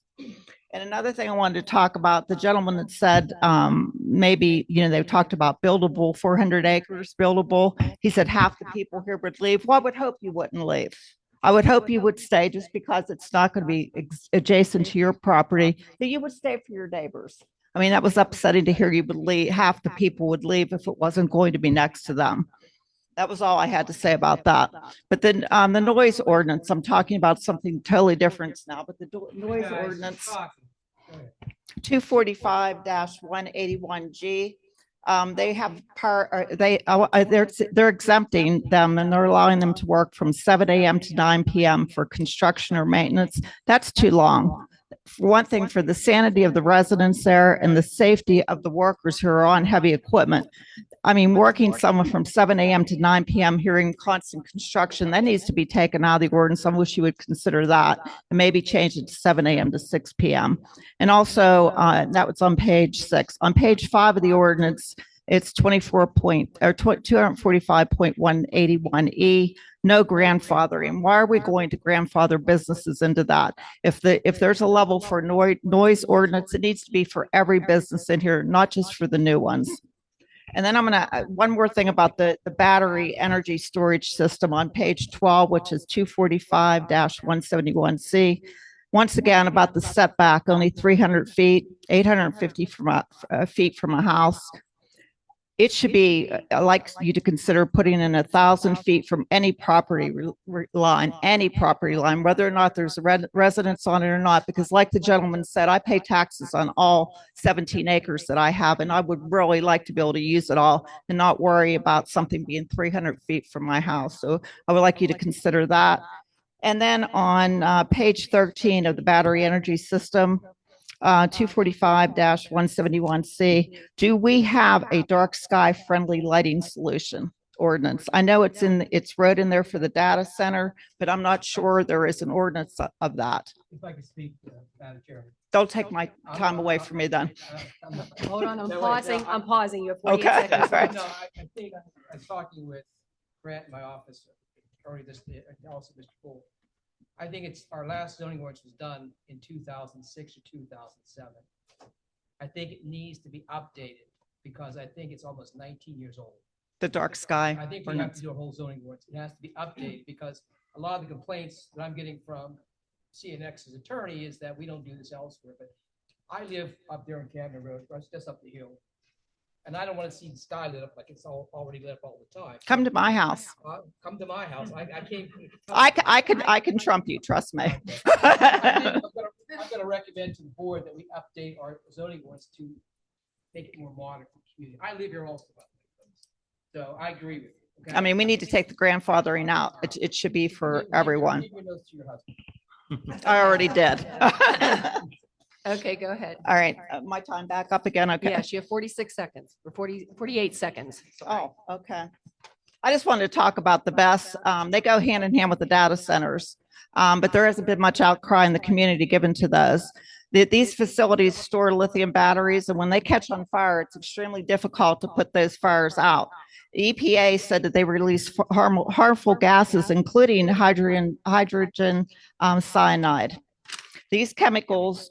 And another thing I wanted to talk about, the gentleman that said maybe, they talked about buildable, 400 acres buildable. He said half the people here would leave. Well, I would hope you wouldn't leave. I would hope you would stay just because it's not going to be adjacent to your property, that you would stay for your neighbors. I mean, that was upsetting to hear you would leave, half the people would leave if it wasn't going to be next to them. That was all I had to say about that. But then the noise ordinance, I'm talking about something totally different now, but the noise ordinance 245-181G, they have they're exempting them and they're allowing them to work from 7 a.m. to 9 p.m. for construction or maintenance. That's too long. For one thing, for the sanity of the residents there and the safety of the workers who are on heavy equipment. I mean, working someone from 7 a.m. to 9 p.m. hearing constant construction, that needs to be taken out of the ordinance. I wish you would consider that and maybe change it to 7 a.m. to 6 p.m. And also, that was on page 6. On page 5 of the ordinance, it's 245.181E, no grandfathering. Why are we going to grandfather businesses into that? If there's a level for noise ordinance, it needs to be for every business in here, not just for the new ones. And then one more thing about the battery energy storage system on page 12, which is 245-171C. Once again, about the setback, only 300 feet, 850 feet from a house. It should be, I'd like you to consider putting in 1,000 feet from any property line, whether or not there's a residence on it or not, because like the gentleman said, I pay taxes on all 17 acres that I have, and I would really like to be able to use it all and not worry about something being 300 feet from my house. So I would like you to consider that. And then on page 13 of the battery energy system, 245-171C, do we have a dark sky friendly lighting solution ordinance? I know it's wrote in there for the data center, but I'm not sure there is an ordinance of that. If I could speak, Madam Chairman. Don't take my time away from me then. Hold on, I'm pausing. You have 48 Okay. seconds. No, I think I was talking with Grant in my office earlier this day, and also Mr. Poole. I think our last zoning ordinance was done in 2006 or 2007. I think it needs to be updated because I think it's almost 19 years old. The dark sky I think we have to do a whole zoning ordinance. It has to be updated because a lot of the complaints that I'm getting from CNX's attorney is that we don't do this elsewhere. But I live up there on Camden Road, just up the hill. And I don't want to see the sky lit up like it's already lit up all the time. Come to my house. Come to my house. I came. I can trump you, trust me. I'm going to recommend to the board that we update our zoning ordinance to make it more modern for the community. I live here also, so I agree with you. Okay? I mean, we need to take the grandfathering out. It should be for everyone. Leave your notes to your husband. I already did. Okay, go ahead. All right, my time back up again, okay? Yes, you have 46 seconds or 48 seconds. Sorry. Oh, okay. I just wanted to talk about the BESS. They go hand in hand with the data centers. But there hasn't been much outcry in the community given to those. These facilities store lithium batteries, and when they catch on fire, it's extremely difficult to put those fires out. The EPA said that they release harmful gases, including hydrogen cyanide. These chemicals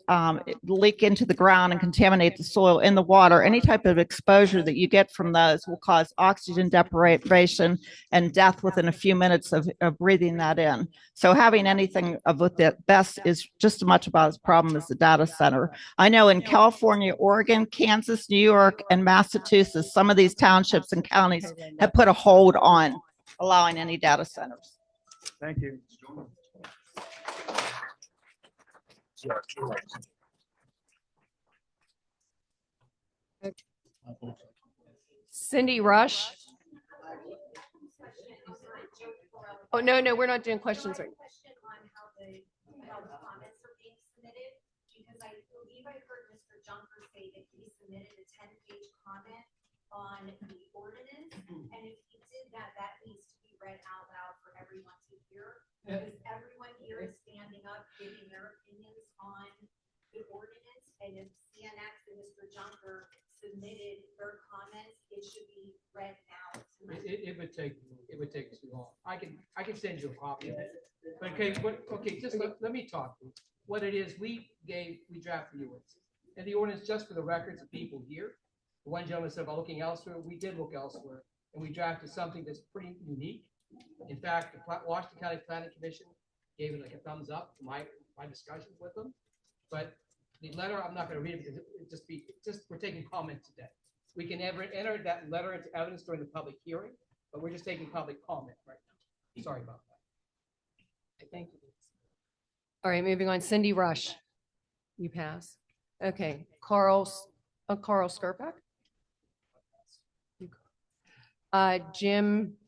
leak into the ground and contaminate the soil and the water. Any type of exposure that you get from those will cause oxygen deprivation and death within a few minutes of breathing that in. So having anything with the BESS is just as much about as problem as the data center. I know in California, Oregon, Kansas, New York, and Massachusetts, some of these townships and counties have put a hold on allowing any data centers. Thank you. Cindy Rush. Oh, no, we're not doing questions right now. Because I believe I heard Mr. Junker say that he submitted a 10-page comment on the ordinance. And if he did that, that needs to be read out loud for everyone to hear. Because everyone here is standing up, giving their opinions on the ordinance. And if CNX and Mr. Junker submitted their comments, it should be read now. It would take too long. I can send you a copy of it. But okay, just let me talk. What it is, we drafted the ordinance. And the ordinance, just for the records of people here, the one gentleman said about looking elsewhere, we did look elsewhere. And we drafted something that's pretty unique. In fact, the Washington County Planning Commission gave it like a thumbs up to my discussions with them. But the letter, I'm not going to read it because it just we're taking comments today. We can enter that letter into evidence during the public hearing, but we're just taking public comment right now. Sorry about that. Thank you. All right, moving on. Cindy Rush. You pass. Okay, Carl Skurpak. Jim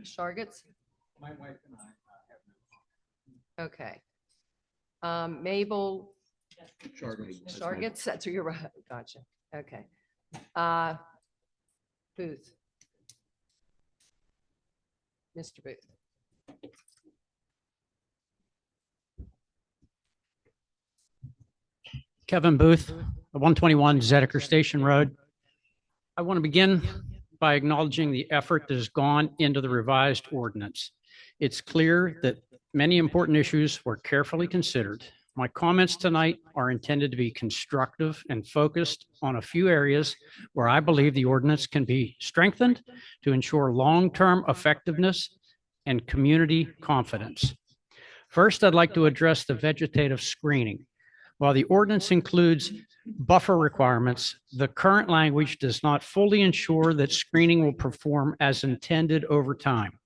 Shargets. My wife and I have Okay. Mabel Shargets. That's who you're right. Gotcha. Okay. Booth. Mr. Booth. Kevin Booth, 121 Zediker Station Road. I want to begin by acknowledging the effort that has gone into the revised ordinance. It's clear that many important issues were carefully considered. My comments tonight are intended to be constructive and focused on a few areas where I believe the ordinance can be strengthened to ensure long-term effectiveness and community confidence. First, I'd like to address the vegetative screening. While the ordinance includes buffer requirements, the current language does not fully ensure that screening will perform as intended over time.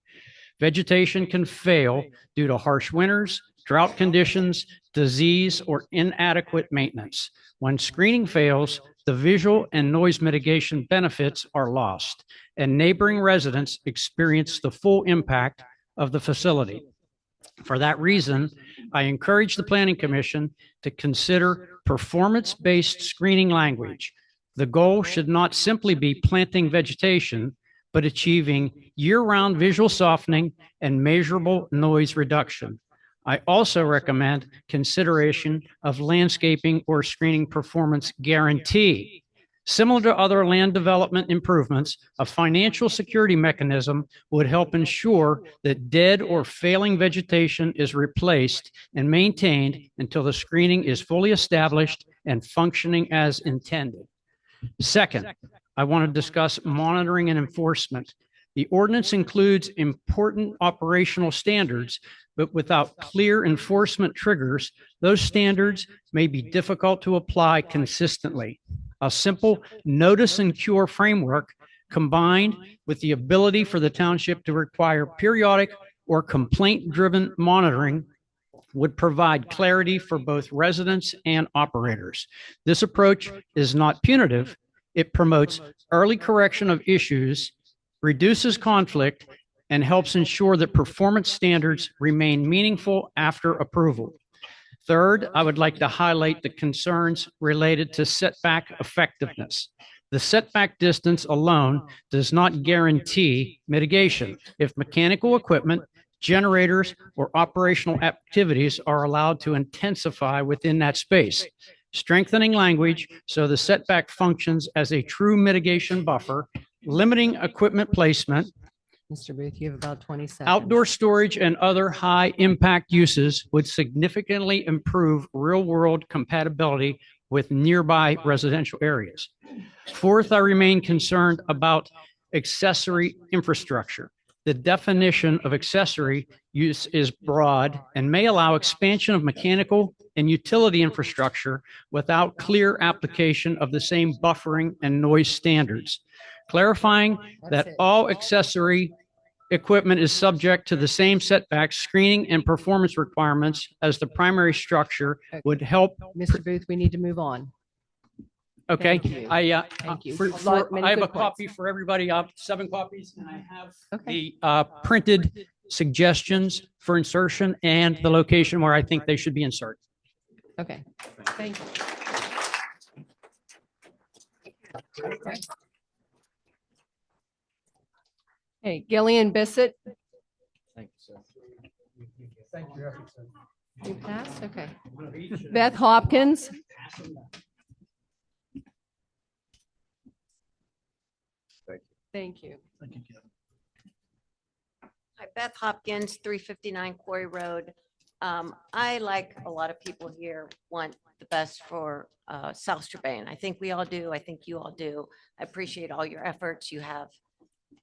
Vegetation can fail due to harsh winters, drought conditions, disease, or inadequate maintenance. When screening fails, the visual and noise mitigation benefits are lost, and neighboring residents experience the full impact of the facility. For that reason, I encourage the Planning Commission to consider performance-based screening language. The goal should not simply be planting vegetation, but achieving year-round visual softening and measurable noise reduction. I also recommend consideration of landscaping or screening performance guarantee. Similar to other land development improvements, a financial security mechanism would help ensure that dead or failing vegetation is replaced and maintained until the screening is fully established and functioning as intended. Second, I want to discuss monitoring and enforcement. The ordinance includes important operational standards, but without clear enforcement triggers, those standards may be difficult to apply consistently. A simple notice and cure framework combined with the ability for the township to require periodic or complaint-driven monitoring would provide clarity for both residents and operators. This approach is not punitive. It promotes early correction of issues, reduces conflict, and helps ensure that performance standards remain meaningful after approval. Third, I would like to highlight the concerns related to setback effectiveness. The setback distance alone does not guarantee mitigation. If mechanical equipment, generators, or operational activities are allowed to intensify within that space. Strengthening language so the setback functions as a true mitigation buffer, limiting equipment placement, Mr. Booth, you have about 20 seconds. outdoor storage, and other high-impact uses would significantly improve real-world compatibility with nearby residential areas. Fourth, I remain concerned about accessory infrastructure. The definition of accessory use is broad and may allow expansion of mechanical and utility infrastructure without clear application of the same buffering and noise standards. Clarifying that all accessory equipment is subject to the same setback, screening, and performance requirements as the primary structure would help. Mr. Booth, we need to move on. Okay, Thank you. Thank you. For- A lot- many I have good a points. copy for everybody, 7 copies, and I have Okay. the printed suggestions for insertion and the location where I think they should be inserted. Okay, thank you. Hey, Gillian Bissett, Thank you, sir. Thank you for your efforts, sir. you passed, okay. Beth Hopkins. Thank you. Hi, Beth Hopkins, 359 Quarry Road. I, like a lot of people here, want the best for South Strabane. I think we all do. I think you all do. I appreciate all your efforts you have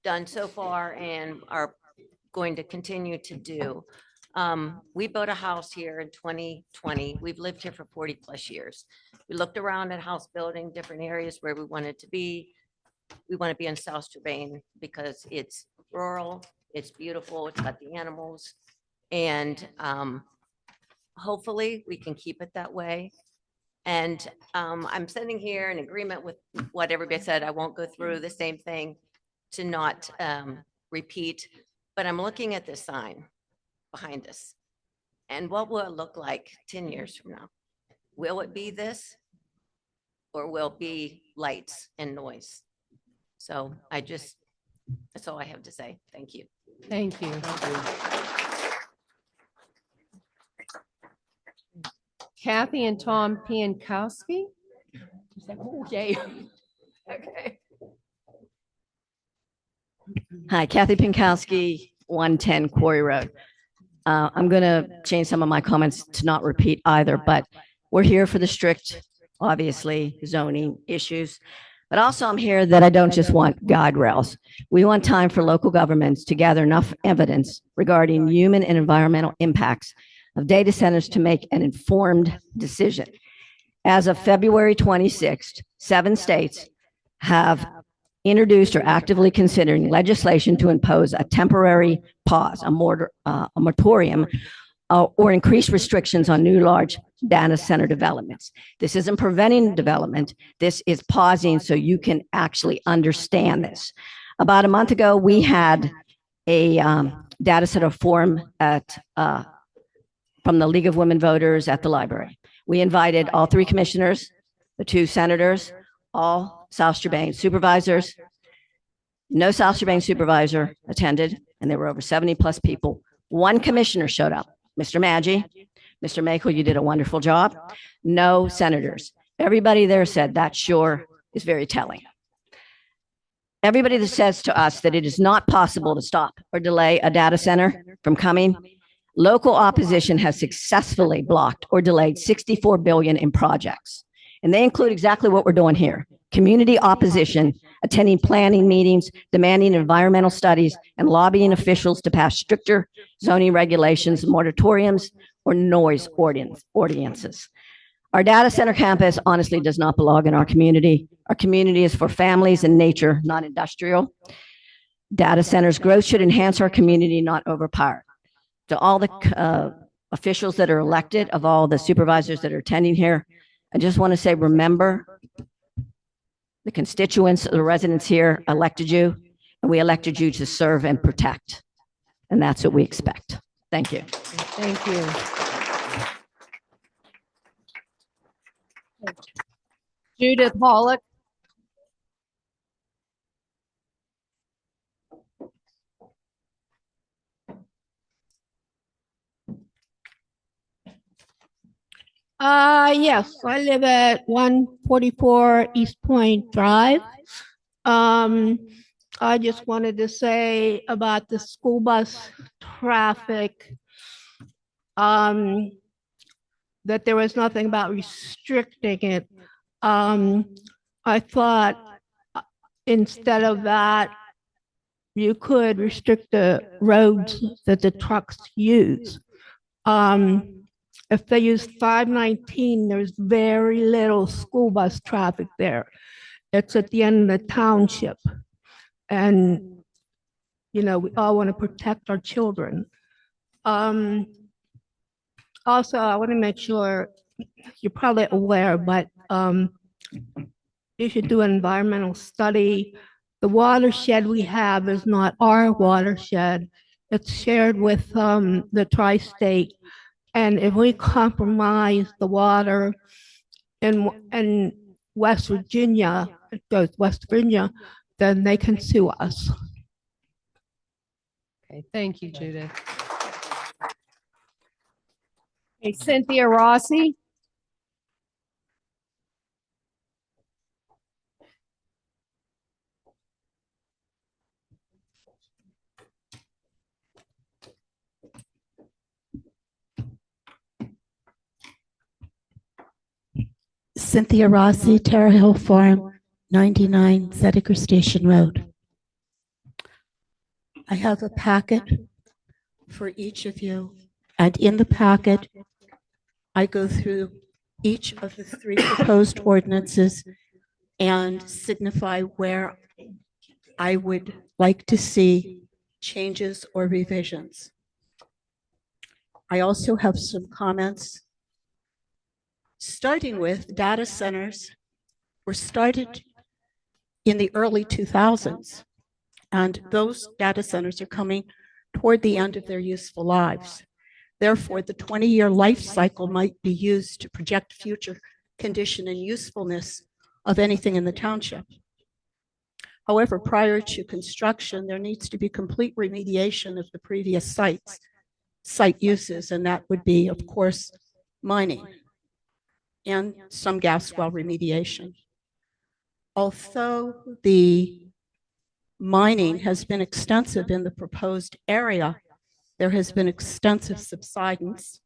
done so far and are going to continue to do. We bought a house here in 2020. We've lived here for 40 plus years. We looked around at house building, different areas where we wanted to be. We want to be in South Strabane because it's rural, it's beautiful, it's got the animals. And hopefully we can keep it that way. And I'm sitting here in agreement with what everybody said. I won't go through the same thing to not repeat, but I'm looking at this sign behind us. And what will it look like 10 years from now? Will it be this? Or will it be lights and noise? So that's all I have to say. Thank you. Thank you. Kathy and Tom Piankowski. Oh, yay. Okay. Hi, Kathy Pinkowski, 110 Quarry Road. I'm going to change some of my comments to not repeat either, but we're here for the strict, obviously, zoning issues. But also I'm here that I don't just want guide rails. We want time for local governments to gather enough evidence regarding human and environmental impacts of data centers to make an informed decision. As of February 26th, 7 states have introduced or actively considering legislation to impose a temporary pause, a moratorium, or increase restrictions on new large data center developments. This isn't preventing development. This is pausing so you can actually understand this. About a month ago, we had a data center forum from the League of Women Voters at the library. We invited all 3 commissioners, the 2 senators, all South Strabane supervisors. No South Strabane supervisor attended, and there were over 70 plus people. 1 commissioner showed up, Mr. Maggi. Mr. Makel, you did a wonderful job. No senators. Everybody there said that sure is very telling. Everybody that says to us that it is not possible to stop or delay a data center from coming, local opposition has successfully blocked or delayed 64 billion in projects. And they include exactly what we're doing here. Community opposition, attending planning meetings, demanding environmental studies, and lobbying officials to pass stricter zoning regulations, moratoriums, or noise ordinances. Our data center campus honestly does not belong in our community. Our community is for families and nature, not industrial. Data centers growth should enhance our community, not overpower. To all the officials that are elected, of all the supervisors that are attending here, I just want to say, remember, the constituents, the residents here elected you, and we elected you to serve and protect. And that's what we expect. Thank you. Thank you. Judith Pollock. Yes, I live at 144 East Point Drive. I just wanted to say about the school bus traffic, that there was nothing about restricting it. I thought instead of that, you could restrict the roads that the trucks use. If they use 519, there's very little school bus traffic there. It's at the end of the township. And, you know, we all want to protect our children. Also, I want to make sure you're probably aware, but you should do an environmental study. The watershed we have is not our watershed. It's shared with the tri-state. And if we compromise the water in West Virginia, it goes West Virginia, then they can sue us. Okay, thank you, Judith. Hey, Cynthia Rossi. Cynthia Rossi, Terra Hill Farm, 99 Zediker Station Road. I have a packet for each of you, and in the packet, I go through each of the 3 proposed ordinances and signify where I would like to see changes or revisions. I also have some comments, starting with data centers were started in the early 2000s, and those data centers are coming toward the end of their useful lives. Therefore, the 20-year life cycle might be used to project future condition and usefulness of anything in the township. However, prior to construction, there needs to be complete remediation of the previous site uses, and that would be, of course, mining and some gas well remediation. Although the mining has been extensive in the proposed area, there has been extensive subsidence.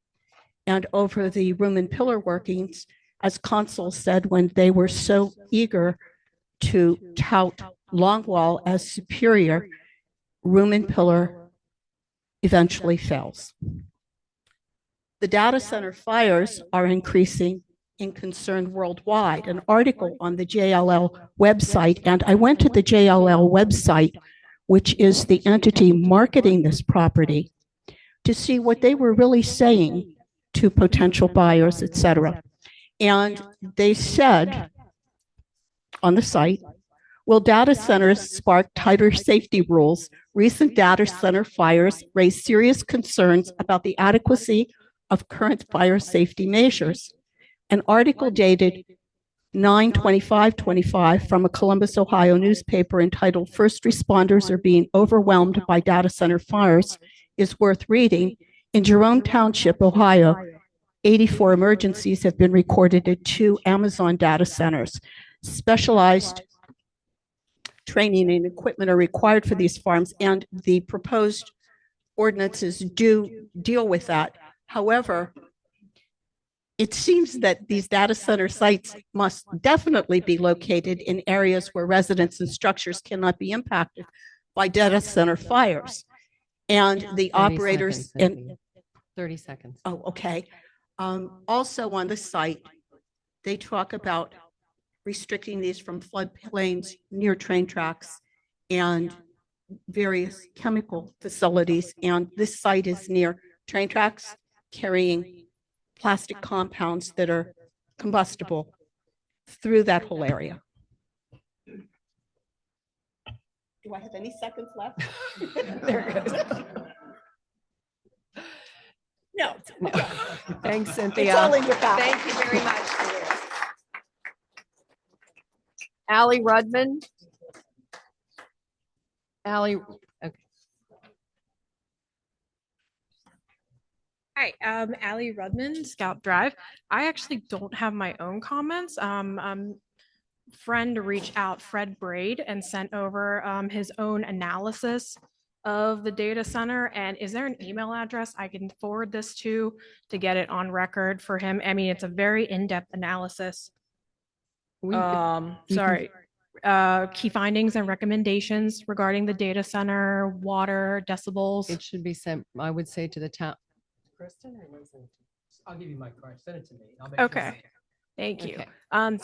And over the room and pillar workings, as Consul said, when they were so eager to tout longwall as superior, room and pillar eventually fails. The data center fires are increasing in concern worldwide. An article on the JLL website, and I went to the JLL website, which is the entity marketing this property, to see what they were really saying to potential buyers, etc. And they said on the site, will data centers spark tighter safety rules? Recent data center fires raise serious concerns about the adequacy of current fire safety measures. An article dated 9/25/25 from a Columbus, Ohio newspaper entitled "First Responders Are Being Overwhelmed by Data Center Fires" is worth reading. In Jerome Township, Ohio, 84 emergencies have been recorded at 2 Amazon data centers. Specialized training and equipment are required for these farms, and the proposed ordinances do deal with that. However, it seems that these data center sites must definitely be located in areas where residents and structures cannot be impacted by data center fires. And the 30 operators seconds, and Cynthia. 30 seconds. oh, okay. Also on the site, they talk about restricting these from floodplains near train tracks and various chemical facilities. And this site is near train tracks carrying plastic compounds that are combustible through that whole area. Do I have any seconds left? There it goes. No. Thanks, Cynthia. It's all in your packet. Thank you very much. Allie Rudman. Allie, okay. Hi, Allie Rudman, Scout Drive. I actually don't have my own comments. Friend reached out, Fred Braid, and sent over his own analysis of the data center. And is there an email address I can forward this to get it on record for him? I mean, it's a very in-depth analysis. You can- Key findings and recommendations regarding the data center, water, decibels. It should be sent, I would say, to the town. Kristen, or was it? I'll give you my card. Send it to me. I'll make sure Okay. it's- Thank you. Okay.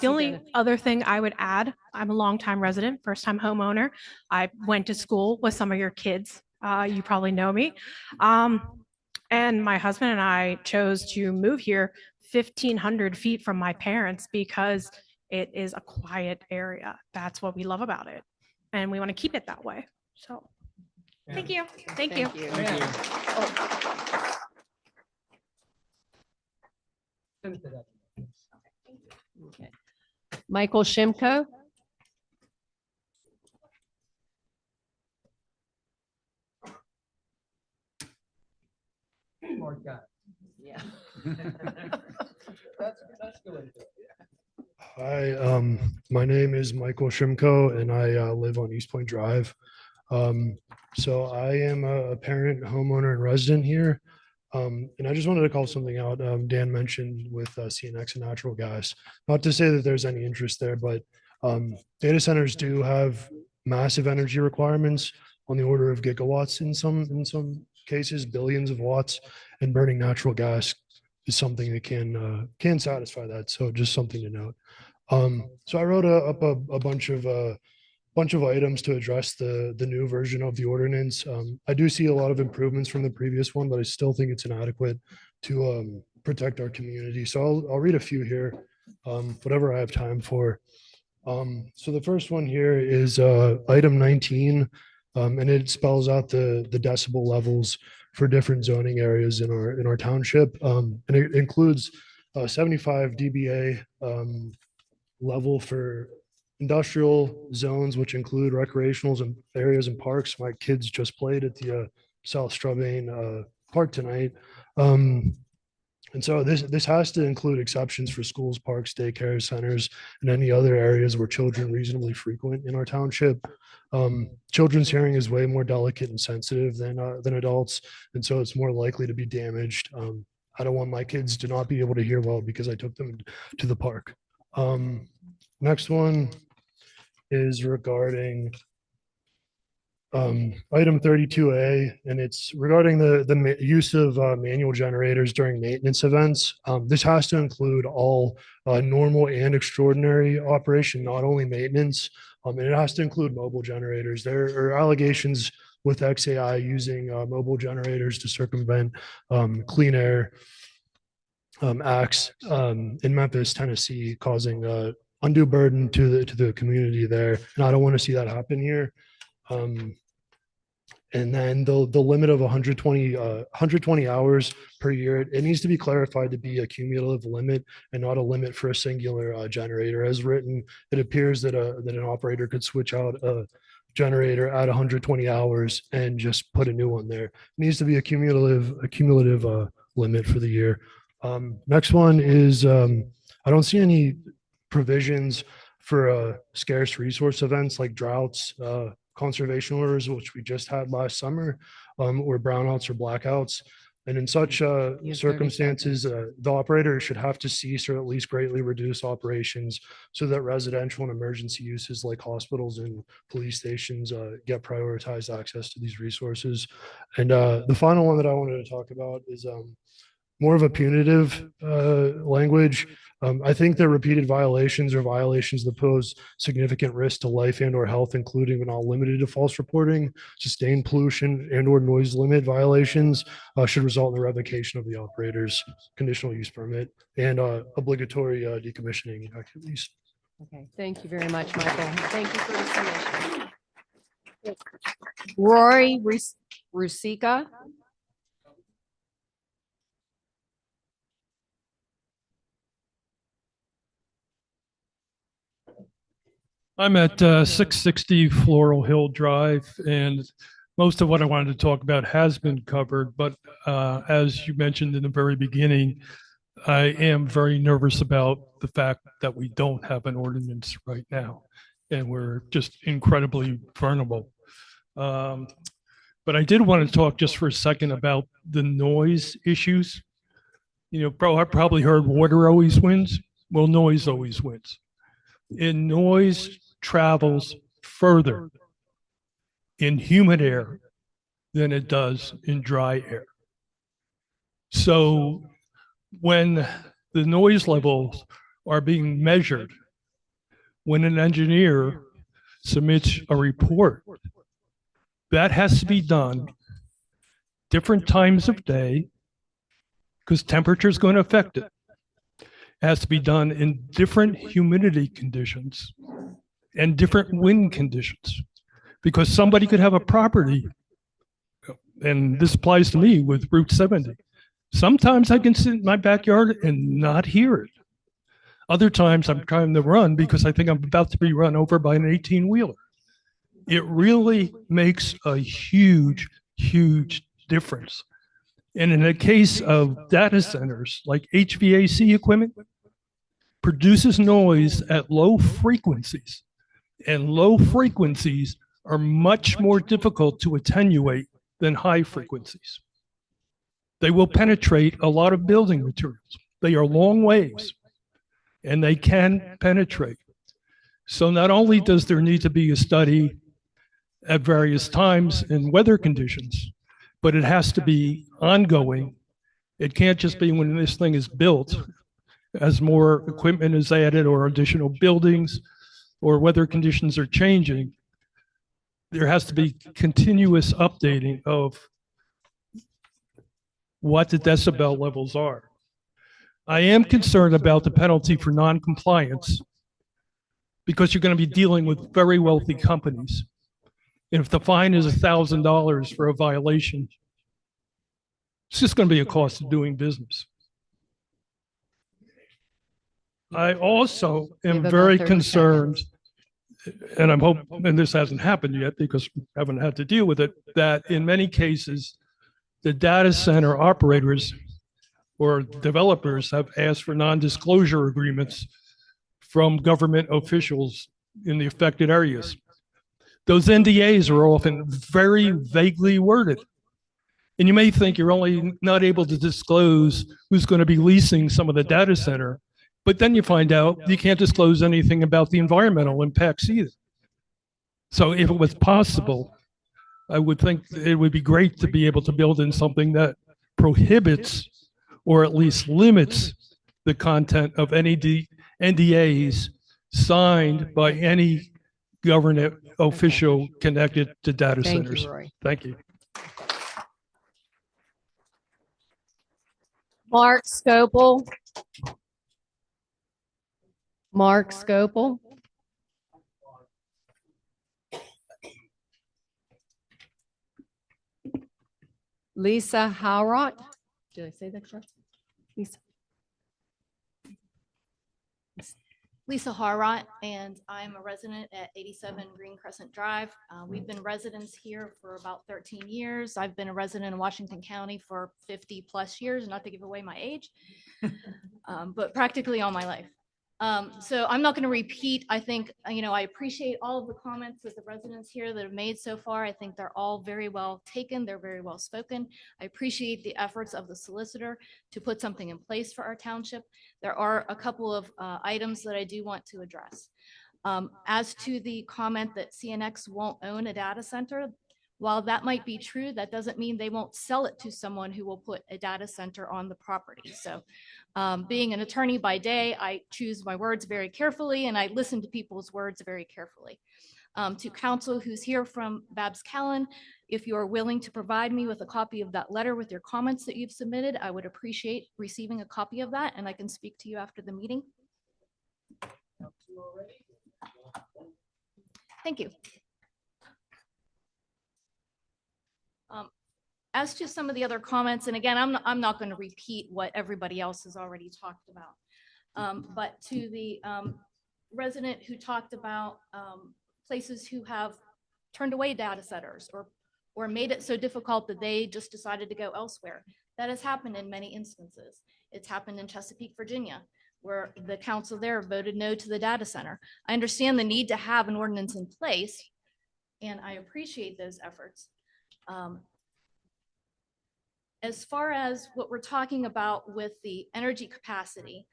The only other thing I would add, I'm a longtime resident, first time homeowner. I went to school with some of your kids. You probably know me. And my husband and I chose to move here 1,500 feet from my parents because it is a quiet area. That's what we love about it. And we want to keep it that way. So, thank you. Thank you. Send it to that. Okay. Michael Shimko. Smart guy. Yeah. Let's go into it. Hi, my name is Michael Shimko and I live on East Point Drive. So I am a parent, homeowner and resident here. And I just wanted to call something out. Dan mentioned with CNX and natural gas, not to say that there's any interest there, but data centers do have massive energy requirements on the order of gigawatts in some cases, billions of watts, and burning natural gas is something that can satisfy that. So just something to note. So I wrote up a bunch of items to address the new version of the ordinance. I do see a lot of improvements from the previous one, but I still think it's inadequate to protect our community. So I'll read a few here, whatever I have time for. So the first one here is item 19, and it spells out the decibel levels for different zoning areas in our township, and it includes 75 dBA level for industrial zones, which include recreationals and areas and parks. My kids just played at the South Strabane Park tonight. And so this has to include exceptions for schools, parks, daycare centers, and any other areas where children reasonably frequent in our township. Children's hearing is way more delicate and sensitive than adults, and so it's more likely to be damaged. I don't want my kids to not be able to hear well because I took them to the park. Next one is regarding item 32A, and it's regarding the use of manual generators during maintenance events. This has to include all normal and extraordinary operation, not only maintenance, and it has to include mobile generators. There are allegations with XAI using mobile generators to circumvent clean air acts in Memphis, Tennessee, causing undue burden to the community there, and I don't want to see that happen here. And then the limit of 120 hours per year, it needs to be clarified to be a cumulative limit and not a limit for a singular generator. As written, it appears that an operator could switch out a generator at 120 hours and just put a new one there. It needs to be a cumulative limit for the year. Next one is I don't see any provisions for scarce resource events like droughts, conservation orders, which we just had last summer, or brownouts or blackouts. And in such circumstances, the operator should have to cease or at least greatly reduce operations so that residential and emergency uses like hospitals and police stations get prioritized access to these resources. And the final one that I wanted to talk about is more of a punitive language. I think that repeated violations or violations that pose significant risk to life and or health, including but not limited to false reporting, sustained pollution and or noise limit violations should result in the revocation of the operator's conditional use permit and obligatory decommissioning activities. Okay, thank you very much, Michael. Thank you for the submission. Rory Rusika. I'm at 660 Floral Hill Drive, and most of what I wanted to talk about has been covered. But as you mentioned in the very beginning, I am very nervous about the fact that we don't have an ordinance right now, and we're just incredibly vulnerable. But I did want to talk just for a second about the noise issues. You know, I probably heard water always wins. Well, noise always wins. And noise travels further in humid air than it does in dry air. So when the noise levels are being measured, when an engineer submits a report, that has to be done different times of day because temperature is going to affect it. It has to be done in different humidity conditions and different wind conditions because somebody could have a property, and this applies to me with Route 70. Sometimes I can sit in my backyard and not hear it. Other times I'm trying to run because I think I'm about to be run over by an 18-wheeler. It really makes a huge, huge difference. And in the case of data centers, like HVAC equipment, produces noise at low frequencies. And low frequencies are much more difficult to attenuate than high frequencies. They will penetrate a lot of building materials. They are long waves, and they can penetrate. So not only does there need to be a study at various times and weather conditions, but it has to be ongoing. It can't just be when this thing is built, as more equipment is added or additional buildings or weather conditions are changing. There has to be continuous updating of what the decibel levels are. I am concerned about the penalty for non-compliance because you're going to be dealing with very wealthy companies. And if the fine is $1,000 for a violation, it's just going to be a cost of doing business. I also am very concerned, and I'm hoping, and this hasn't happened yet because we haven't had to deal with it, that in many cases, the data center operators or developers have asked for non-disclosure agreements from government officials in the affected areas. Those NDAs are often very vaguely worded. And you may think you're only not able to disclose who's going to be leasing some of the data center, but then you find out you can't disclose anything about the environmental impacts either. So if it was possible, I would think it would be great to be able to build in something that prohibits or at least limits the content of any NDAs signed by any government official connected to data centers. Thank you. Mark Scopel. Mark Scopel. Lisa Howrott. Did I say that correct? Lisa. Lisa Harrott, and I'm a resident at 87 Green Crescent Drive. We've been residents here for about 13 years. I've been a resident in Washington County for 50 plus years, not to give away my age, but practically all my life. So I'm not going to repeat. I think, I appreciate all of the comments that the residents here that have made so far. I think they're all very well taken. They're very well spoken. I appreciate the efforts of the solicitor to put something in place for our township. There are a couple of items that I do want to address. As to the comment that CNX won't own a data center, while that might be true, that doesn't mean they won't sell it to someone who will put a data center on the property. So being an attorney by day, I choose my words very carefully and I listen to people's words very carefully. To counsel who's here from Babs Callan, if you are willing to provide me with a copy of that letter with your comments that you've submitted, I would appreciate receiving a copy of that and I can speak to you after the meeting. Thank you. As to some of the other comments, and again, I'm not going to repeat what everybody else has already talked about, but to the resident who talked about places who have turned away data centers or made it so difficult that they just decided to go elsewhere. That has happened in many instances. It's happened in Chesapeake, Virginia, where the council there voted no to the data center. I understand the need to have an ordinance in place, and I appreciate those efforts. As far as what we're talking about with the energy capacity,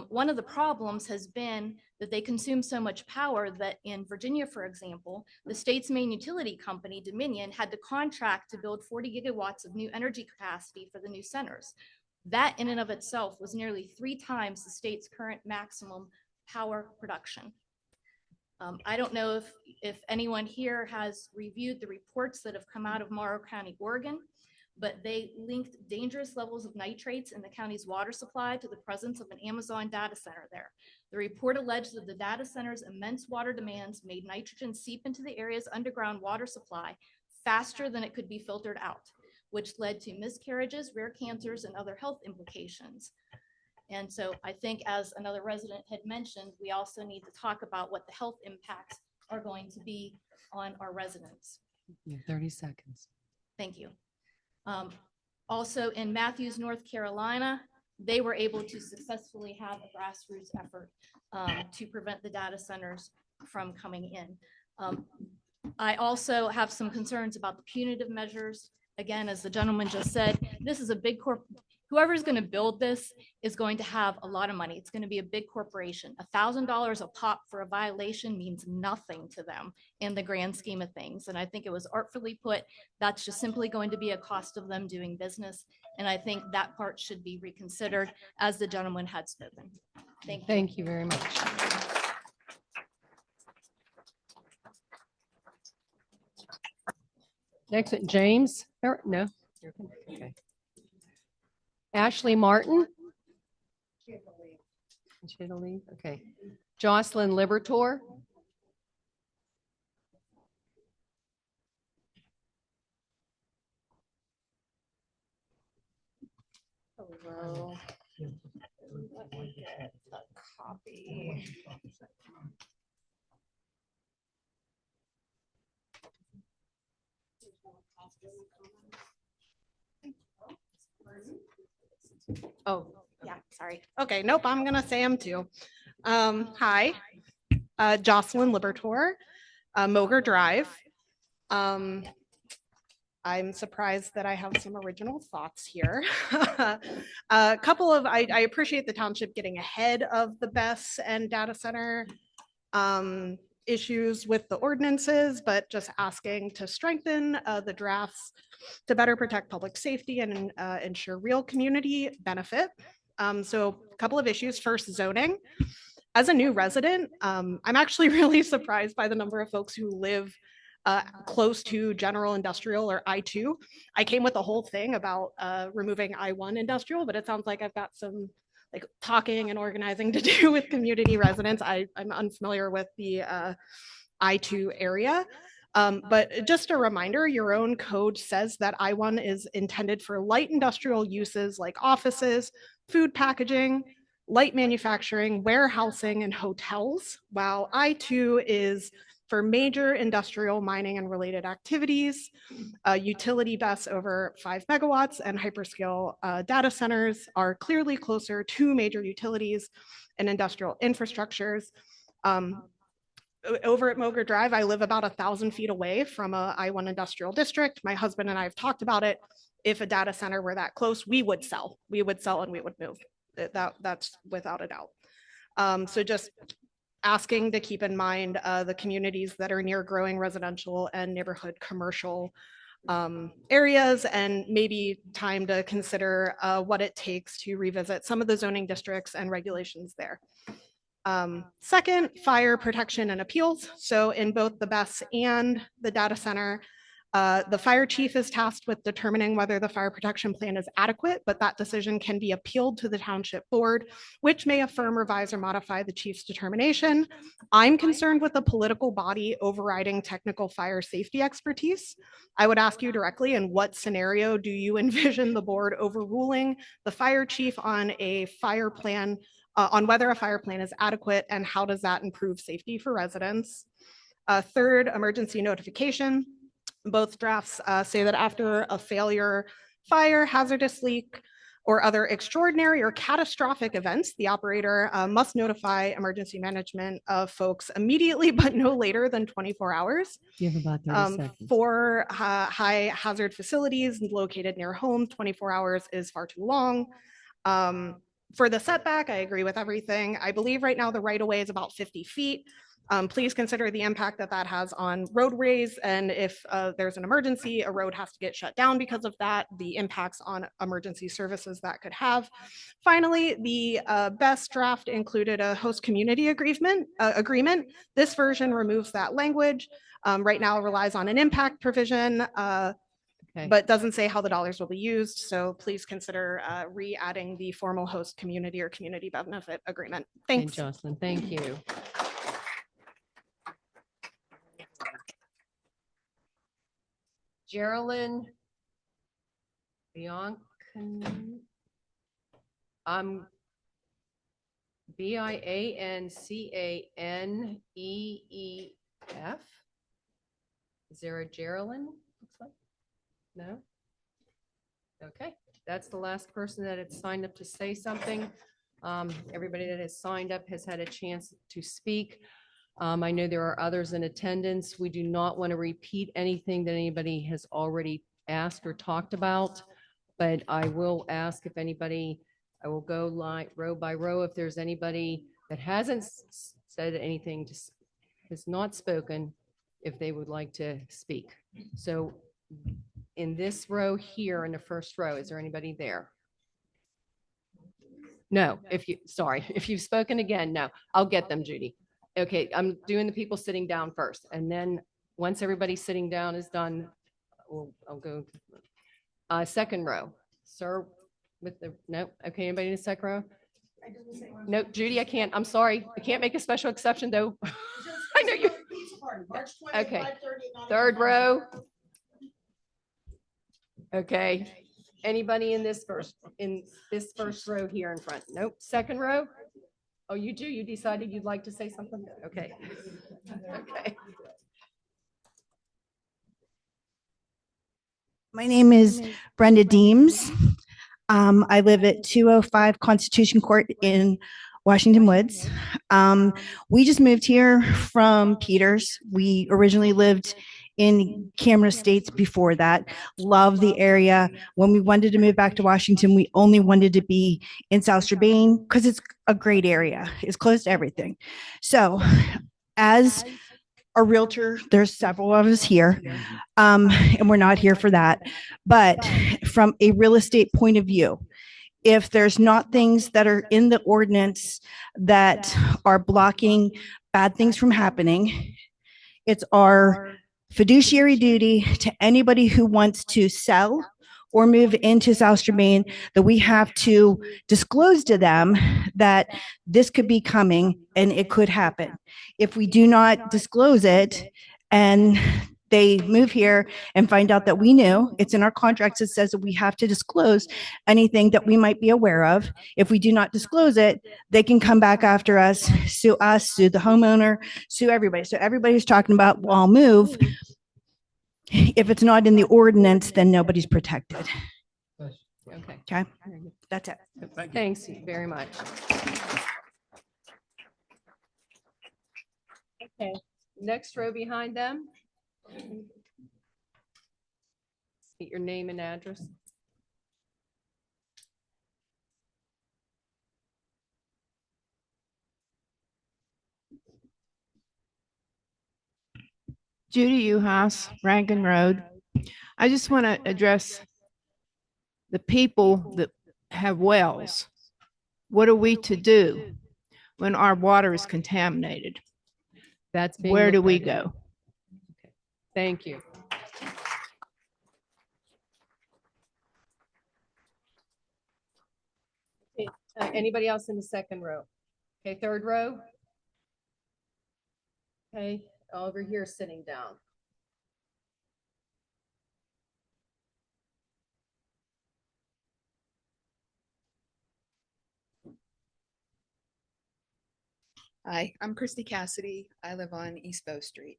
one of the problems has been that they consume so much power that in Virginia, for example, the state's main utility company, Dominion, had to contract to build 40 gigawatts of new energy capacity for the new centers. That in and of itself was nearly 3 times the state's current maximum power production. I don't know if anyone here has reviewed the reports that have come out of Morrow County, Oregon, but they linked dangerous levels of nitrates in the county's water supply to the presence of an Amazon data center there. The report alleged that the data center's immense water demands made nitrogen seep into the area's underground water supply faster than it could be filtered out, which led to miscarriages, rare cancers, and other health implications. And so I think, as another resident had mentioned, we also need to talk about what the health impacts are going to be on our residents. 30 seconds. Thank you. Also in Matthews, North Carolina, they were able to successfully have a grassroots effort to prevent the data centers from coming in. I also have some concerns about the punitive measures. Again, as the gentleman just said, this is a big whoever's going to build this is going to have a lot of money. It's going to be a big corporation. $1,000 a pop for a violation means nothing to them in the grand scheme of things. And I think it was artfully put. That's just simply going to be a cost of them doing business. And I think that part should be reconsidered, as the gentleman had spoken. Thank you. Thank you very much. Next, James, no. Okay. Ashley Martin. She to leave? Okay. Jocelyn Libertor. Hello. Let me get a copy. Oh, yeah, sorry. Okay, nope, I'm gonna say them too. Hi, Jocelyn Libertor, Moger Drive. I'm surprised that I have some original thoughts here. A couple of, I appreciate the township getting ahead of the BESS and data center issues with the ordinances, but just asking to strengthen the drafts to better protect public safety and ensure real community benefit. So a couple of issues. First, zoning. As a new resident, I'm actually really surprised by the number of folks who live close to general industrial or I-2. I came with the whole thing about removing I-1 industrial, but it sounds like I've got some like talking and organizing to do with community residents. I'm unfamiliar with the I-2 area. But just a reminder, your own code says that I-1 is intended for light industrial uses like offices, food packaging, light manufacturing, warehousing, and hotels, while I-2 is for major industrial mining and related activities, utility BESS over 5 megawatts, and hyperscale data centers are clearly closer to major utilities and industrial infrastructures. Over at Moger Drive, I live about 1,000 feet away from a I-1 industrial district. My husband and I have talked about it. If a data center were that close, we would sell. We would sell and we would move. That's without a doubt. So just asking to keep in mind the communities that are near growing residential and neighborhood commercial areas, and maybe time to consider what it takes to revisit some of the zoning districts and regulations there. Second, fire protection and appeals. So in both the BESS and the data center, the fire chief is tasked with determining whether the fire protection plan is adequate, but that decision can be appealed to the township board, which may affirm, revise, or modify the chief's determination. I'm concerned with the political body overriding technical fire safety expertise. I would ask you directly, in what scenario do you envision the board overruling the fire chief on a fire plan on whether a fire plan is adequate and how does that improve safety for residents. Third, emergency notification. Both drafts say that after a failure, fire, hazardous leak, or other extraordinary or catastrophic events, the operator must notify emergency management of folks immediately, but no later than 24 hours. You have about 30 seconds. For high hazard facilities located near home, 24 hours is far too long. For the setback, I agree with everything. I believe right now the right of way is about 50 feet. Please consider the impact that that has on roadways. And if there's an emergency, a road has to get shut down because of that, the impacts on emergency services that could have. Finally, the best draft included a host community agreement. This version removes that language. Right now it relies on an impact provision, but doesn't say how the dollars will be used. So please consider re-adding the formal host community or community benefit agreement. Okay, Thanks. Jocelyn, thank you. Geraldine Biancan. Biancaneef. Is there a Geraldine? Looks like no. Okay, that's the last person that had signed up to say something. Everybody that has signed up has had a chance to speak. I know there are others in attendance. We do not want to repeat anything that anybody has already asked or talked about, but I will ask if anybody, I will go line row by row. If there's anybody that hasn't said anything, has not spoken, if they would like to speak. So in this row here, in the first row, is there anybody there? No, if you've spoken again, no, I'll get them, Judy. Okay, I'm doing the people sitting down first, and then once everybody sitting down is done, I'll go. Second row, sir, with the, no, okay, anybody in the second row? No, Judy, I can't, I'm sorry, I can't make a special exception though. I know you. Okay, third row. Okay, anybody in this first row here in front? Nope, second row? Oh, you do? You decided you'd like to say something? Okay. Okay. My name is Brenda Deems. I live at 205 Constitution Court in Washington Woods. We just moved here from Peters. We originally lived in Cameron Estates before that. Love the area. When we wanted to move back to Washington, we only wanted to be in South Strabane because it's a great area. It's close to everything. So as a realtor, there's several of us here, and we're not here for that. But from a real estate point of view, if there's not things that are in the ordinance that are blocking bad things from happening, it's our fiduciary duty to anybody who wants to sell or move into South Strabane that we have to disclose to them that this could be coming and it could happen. If we do not disclose it and they move here and find out that we knew, it's in our contracts, it says that we have to disclose anything that we might be aware of. If we do not disclose it, they can come back after us, sue the homeowner, sue everybody. So everybody's talking about, well, I'll move. If it's not in the ordinance, then nobody's protected. Okay. Okay, that's it. Thanks very much. Okay, next row behind them. State your name and address. Judy Uhas, Rankin Road. I just want to address the people that have wells. What are we to do when our water is contaminated? That's being where do looked we at. go? Thank you. Okay, anybody else in the second row? Okay, third row. Okay, over here sitting down. Hi, I'm Christy Cassidy. I live on East Bow Street.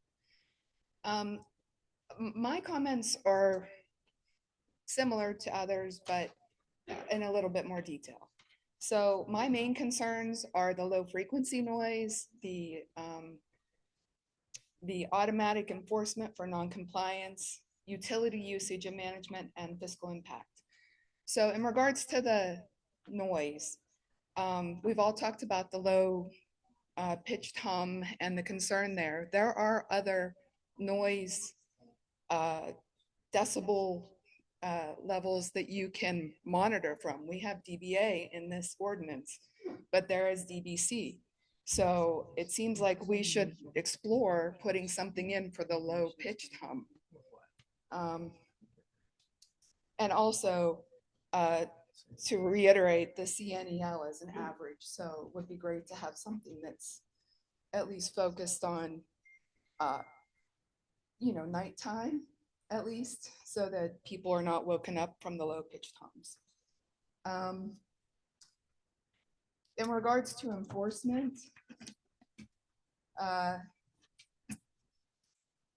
My comments are similar to others, but in a little bit more detail. So my main concerns are the low frequency noise, the automatic enforcement for non-compliance, utility usage and management, and fiscal impact. So in regards to the noise, we've all talked about the low pitched hum and the concern there. There are other noise decibel levels that you can monitor from. We have dBA in this ordinance, but there is DBC. So it seems like we should explore putting something in for the low pitched hum. And also to reiterate the CNEL as an average. So it would be great to have something that's at least focused on, nighttime at least, so that people are not woken up from the low pitched hums. In regards to enforcement,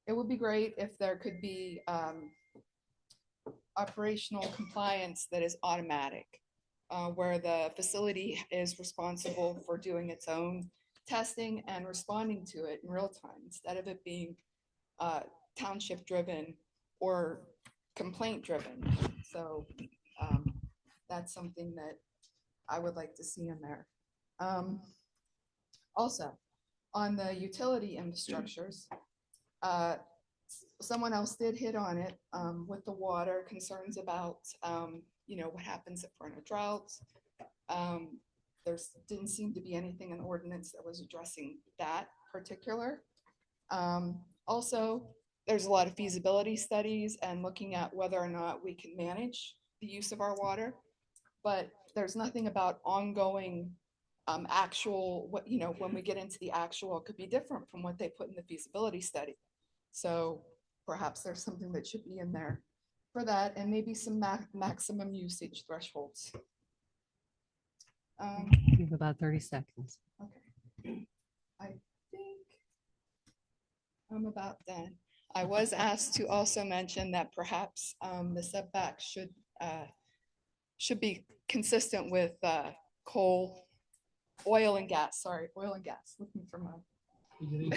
it would be great if there could be operational compliance that is automatic, where the facility is responsible for doing its own testing and responding to it in real time, instead of it being township driven or complaint driven. So that's something that I would like to see in there. Also, on the utility infrastructures, someone else did hit on it with the water, concerns about what happens if we're in a drought. There didn't seem to be anything in the ordinance that was addressing that particular. Also, there's a lot of feasibility studies and looking at whether or not we can manage the use of our water, but there's nothing about ongoing actual, when we get into the actual, it could be different from what they put in the feasibility study. So perhaps there's something that should be in there for that, and maybe some maximum usage thresholds. You have about 30 seconds. Okay. I think I'm about done. I was asked to also mention that perhaps the setback should be consistent with oil and gas. Looking for my. You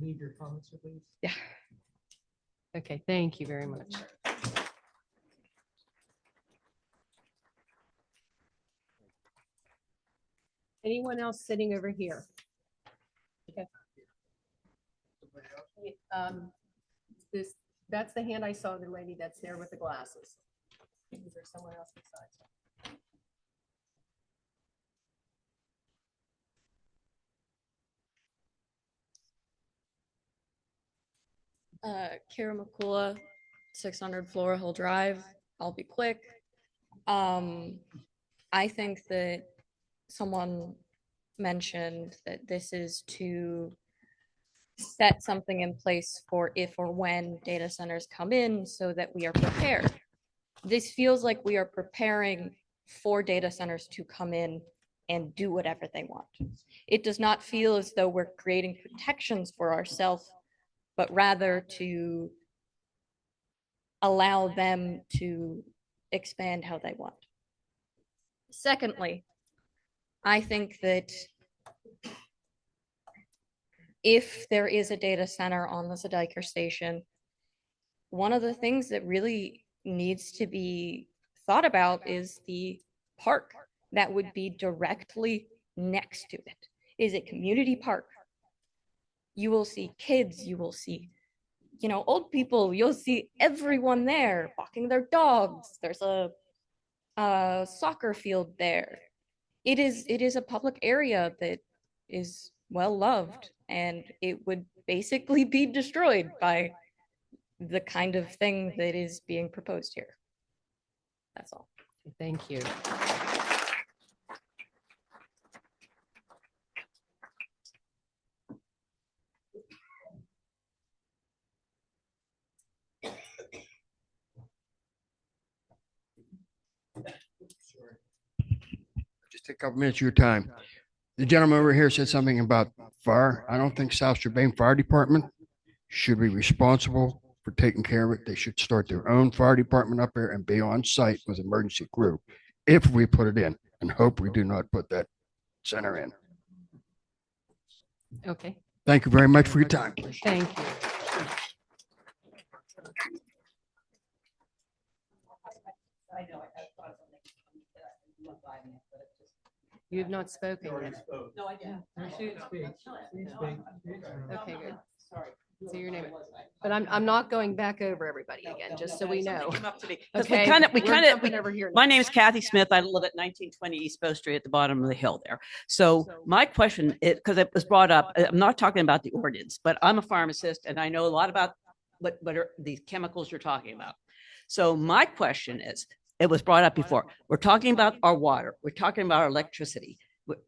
leave your comments, please. Yeah. Okay, thank you very much. Anyone else sitting over here? Okay. That's the hand I saw, the lady that's there with the glasses. Is there someone else besides her? Kara McCullough, 600 Flora Hill Drive. I'll be quick. I think that someone mentioned that this is to set something in place for if or when data centers come in so that we are prepared. This feels like we are preparing for data centers to come in and do whatever they want. It does not feel as though we're creating protections for ourselves, but rather to allow them to expand how they want. Secondly, I think that if there is a data center on the Zediker station, one of the things that really needs to be thought about is the park that would be directly next to it. Is it community park? You will see kids, you will see, old people, you'll see everyone there walking their dogs. There's a soccer field there. It is a public area that is well loved, and it would basically be destroyed by the kind of thing that is being proposed here. That's all. Thank you. Just take a couple minutes of your time. The gentleman over here said something about I don't think South Strabane Fire Department should be responsible for taking care of it. They should start their own fire department up there and be on site with emergency crew if we put it in, and hope we do not put that center in. Okay, Thank you very much for your time. thank you. You have not spoken yet. No, I didn't. Please speak. Please speak. Okay, good. So your name, but I'm not going back over everybody again, just so we know. Because Okay, we we're kind jumping of, over here my now. name is Kathy Smith. I live at 1920 East Bow Street at the bottom of the hill there. So my question, because it was brought up, I'm not talking about the ordinance, but I'm a pharmacist and I know a lot about what are these chemicals you're talking about. So my question is, it was brought up before, we're talking about our water, we're talking about our electricity.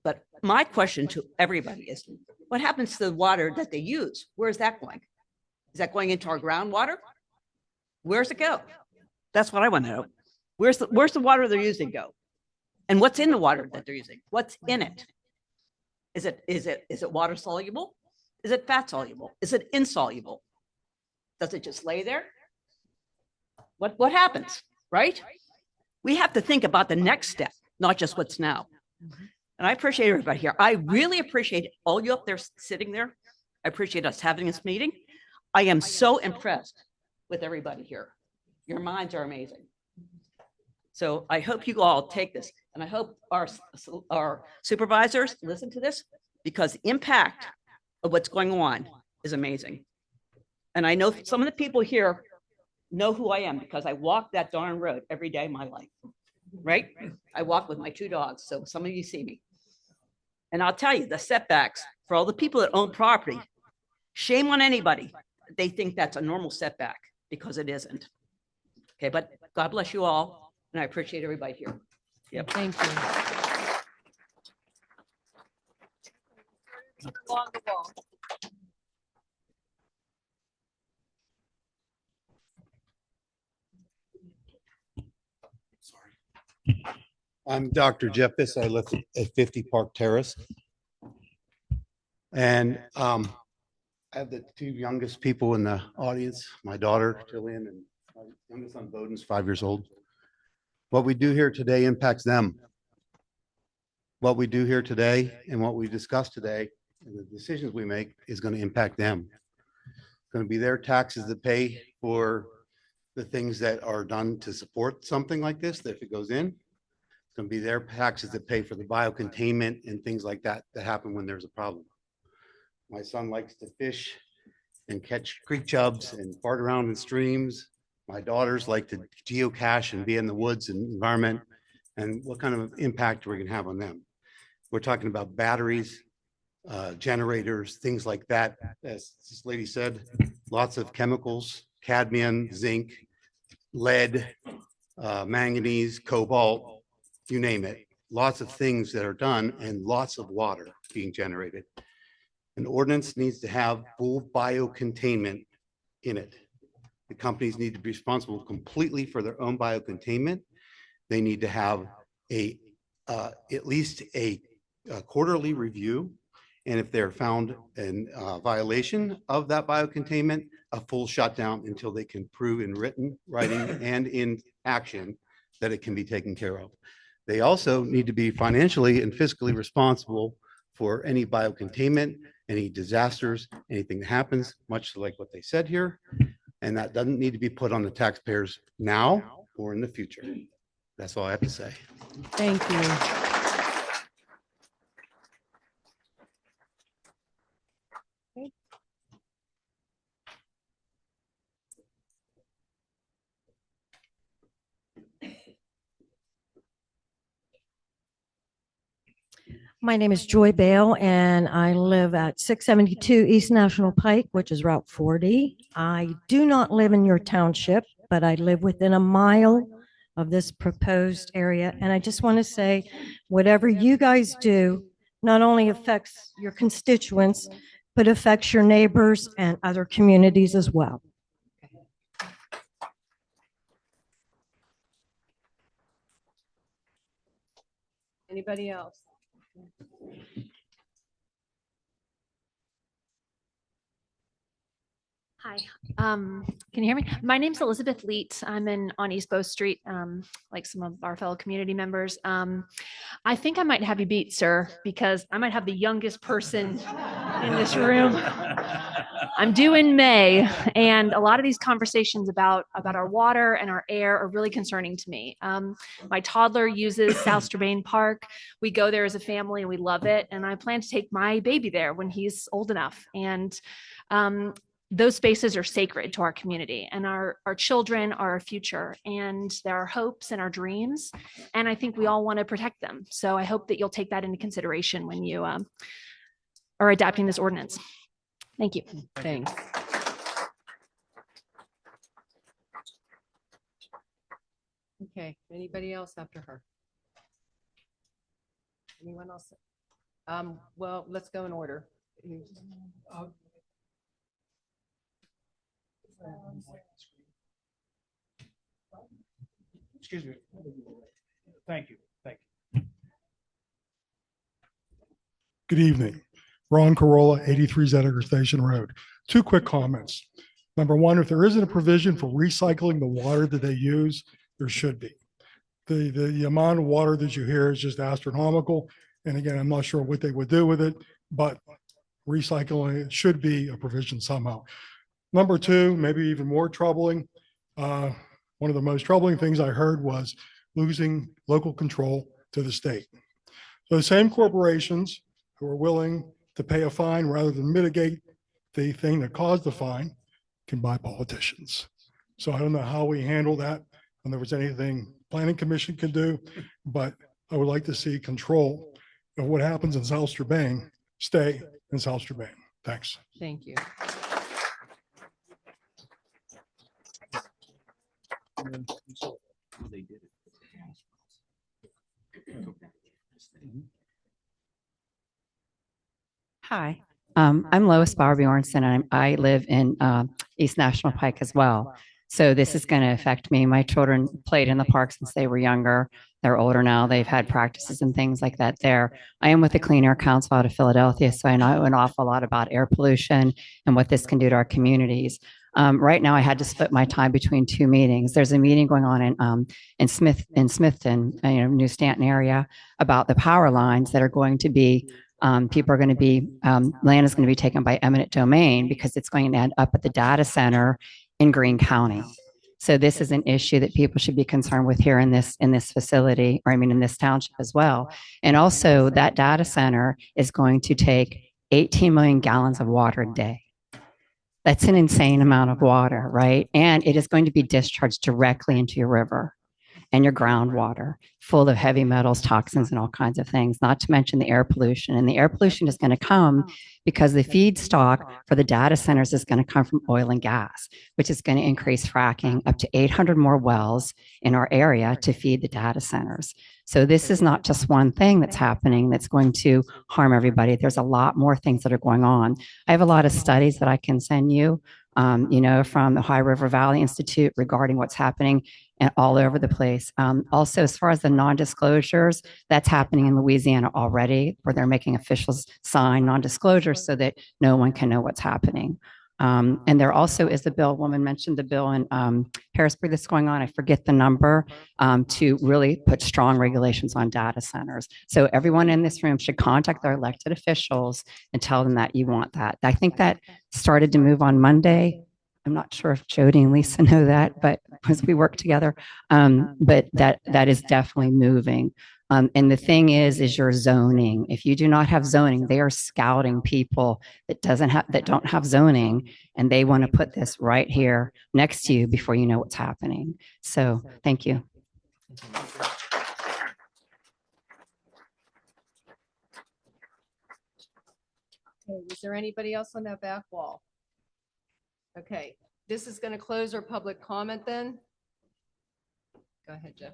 But my question to everybody is, what happens to the water that they use? Where is that going? Is that going into our groundwater? Where's it go? That's what I want to know. Where's the water they're using go? And what's in the water that they're using? What's in it? Is it water soluble? Is it fat soluble? Is it insoluble? Does it just lay there? What happens, right? We have to think about the next step, not just what's now. And I appreciate everybody here. I really appreciate all you up there sitting there. I appreciate us having this meeting. I am so impressed with everybody here. Your minds are amazing. So I hope you all take this, and I hope our supervisors listen to this, because the impact of what's going on is amazing. And I know some of the people here know who I am because I walk that darn road every day of my life, right? I walk with my 2 dogs, so some of you see me. And I'll tell you, the setbacks for all the people that own property, shame on anybody. They think that's a normal setback, because it isn't. Okay, but God bless you all, and I appreciate everybody here. Yep. Thank you. Along the wall. I'm Dr. Jeffis. I live at 50 Park Terrace. And I have the 2 youngest people in the audience, my daughter, Jillian, and my youngest son, Bowden's 5 years old. What we do here today impacts them. What we do here today and what we discuss today and the decisions we make is going to impact them. It's going to be their taxes that pay for the things that are done to support something like this, that if it goes in. It's going to be their taxes that pay for the biocontainment and things like that that happen when there's a problem. My son likes to fish and catch creek chubs and fart around in streams. My daughters like to geocache and be in the woods and environment. And what kind of impact are we going to have on them? We're talking about batteries, generators, things like that. As this lady said, lots of chemicals, cadmium, zinc, lead, manganese, cobalt, you name it. Lots of things that are done and lots of water being generated. An ordinance needs to have full biocontainment in it. The companies need to be responsible completely for their own biocontainment. They need to have at least a quarterly review. And if they're found in violation of that biocontainment, a full shutdown until they can prove in writing and in action that it can be taken care of. They also need to be financially and fiscally responsible for any biocontainment, any disasters, anything that happens, much like what they said here. And that doesn't need to be put on the taxpayers now or in the future. That's all I have to say. Thank you. My name is Joy Bale, and I live at 672 East National Pike, which is Route 40. I do not live in your township, but I live within a mile of this proposed area. And I just want to say, whatever you guys do not only affects your constituents, but affects your neighbors and other communities as well. Anybody else? Hi, can you hear me? My name's Elizabeth Leet. I'm on East Bow Street, like some of our fellow community members. I think I might have you beat, sir, because I might have the youngest person in this room. I'm due in May, and a lot of these conversations about our water and our air are really concerning to me. My toddler uses South Strabane Park. We go there as a family and we love it. And I plan to take my baby there when he's old enough. And those spaces are sacred to our community, and our children are our future, and they're our hopes and our dreams. And I think we all want to protect them. So I hope that you'll take that into consideration when you are adapting this ordinance. Thank you. Thanks. Okay, anybody else after her? Anyone else? Well, let's go in order. Excuse me. Thank you. Good evening. Ron Corolla, 83 Zediger Station Road. Two quick comments. Number one, if there isn't a provision for recycling the water that they use, there should be. The amount of water that you hear is just astronomical. And again, I'm not sure what they would do with it, but recycling it should be a provision somehow. Number two, maybe even more troubling. One of the most troubling things I heard was losing local control to the state. So the same corporations who are willing to pay a fine rather than mitigate the thing that caused the fine can buy politicians. So I don't know how we handle that, and there was anything Planning Commission can do, but I would like to see control of what happens in South Strabane stay in South Strabane. Thanks. Thank you. Hi, I'm Lois Bauer Bjornson, and I live in East National Pike as well. So this is going to affect me. My children played in the park since they were younger. They're older now. They've had practices and things like that there. I am with the Clean Air Council out of Philadelphia, so I know an awful lot about air pollution and what this can do to our communities. Right now, I had to split my time between two meetings. There's a meeting going on in Smithton, New Stanton area, about the power lines that are going to be. People are going to be land is going to be taken by eminent domain because it's going to end up at the data center in Greene County. So this is an issue that people should be concerned with here in this facility, or I mean in this township as well. And also that data center is going to take 18 million gallons of water a day. That's an insane amount of water, right? And it is going to be discharged directly into your river and your groundwater, full of heavy metals, toxins, and all kinds of things, not to mention the air pollution. And the air pollution is going to come because the feedstock for the data centers is going to come from oil and gas, which is going to increase fracking up to 800 more wells in our area to feed the data centers. So this is not just one thing that's happening that's going to harm everybody. There's a lot more things that are going on. I have a lot of studies that I can send you, from the Ohio River Valley Institute regarding what's happening and all over the place. Also, as far as the non-disclosures, that's happening in Louisiana already, where they're making officials sign non-disclosures so that no one can know what's happening. And there also is the bill, woman mentioned the bill in Harrisburg that's going on, I forget the number, to really put strong regulations on data centers. So everyone in this room should contact their elected officials and tell them that you want that. I think that started to move on Monday. I'm not sure if Jody and Lisa know that, but as we work together, but that is definitely moving. And the thing is your zoning. If you do not have zoning, they are scouting people that don't have zoning, and they want to put this right here next to you before you know what's happening. So thank you. Okay, is there anybody else on that back wall? Okay, this is going to close our public comment then. Go ahead, Jeff.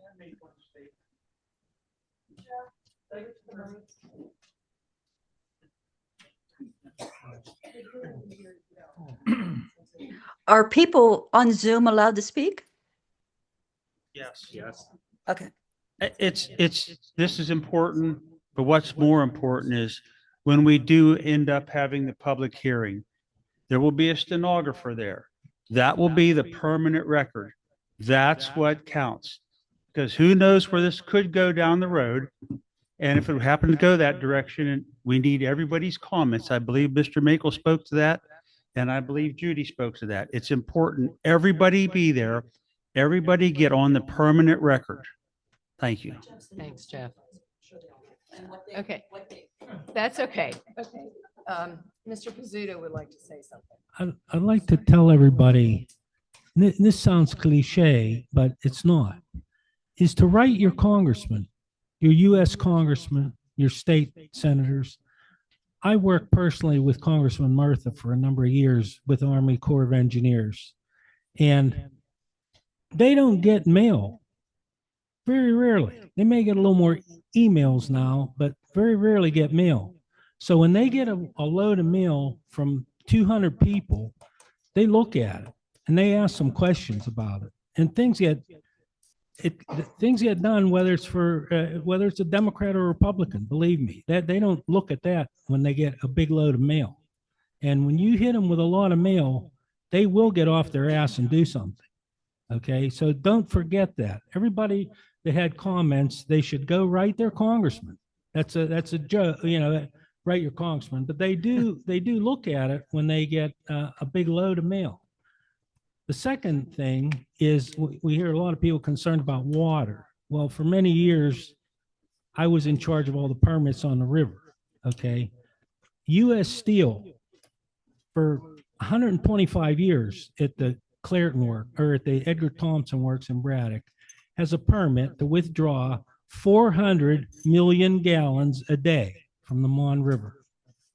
Are people on Zoom allowed to speak? Yes. Okay. This is important, but what's more important is when we do end up having the public hearing, There will be a stenographer there. That will be the permanent record. That's what counts. Because who knows where this could go down the road. And if it happened to go that direction, and we need everybody's comments. I believe Mr. Makel spoke to that, and I believe Judy spoke to that. It's important everybody be there. Everybody get on the permanent record. Thank you. Thanks, Jeff. Okay, that's okay. Okay. Mr. Pizzuto would like to say something. I'd like to tell everybody, this sounds cliche, but it's not, is to write your congressman, your U.S. congressman, your state senators. I worked personally with Congressman Murtha for a number of years with Army Corps of Engineers, and they don't get mail. Very rarely. They may get a little more emails now, but very rarely get mail. So when they get a load of mail from 200 people, they look at it and they ask some questions about it, and things get done, whether it's a Democrat or Republican. Believe me, that they don't look at that when they get a big load of mail. And when you hit them with a lot of mail, they will get off their ass and do something. Okay, so don't forget that. Everybody that had comments, they should go write their congressman. That's a joke, write your congressman. But they do look at it when they get a big load of mail. The second thing is we hear a lot of people concerned about water. Well, for many years, I was in charge of all the permits on the river. Okay, U.S. Steel for 125 years at the Clairton work, or at the Edgar Thompson Works in Braddock, has a permit to withdraw 400 million gallons a day from the Mon River.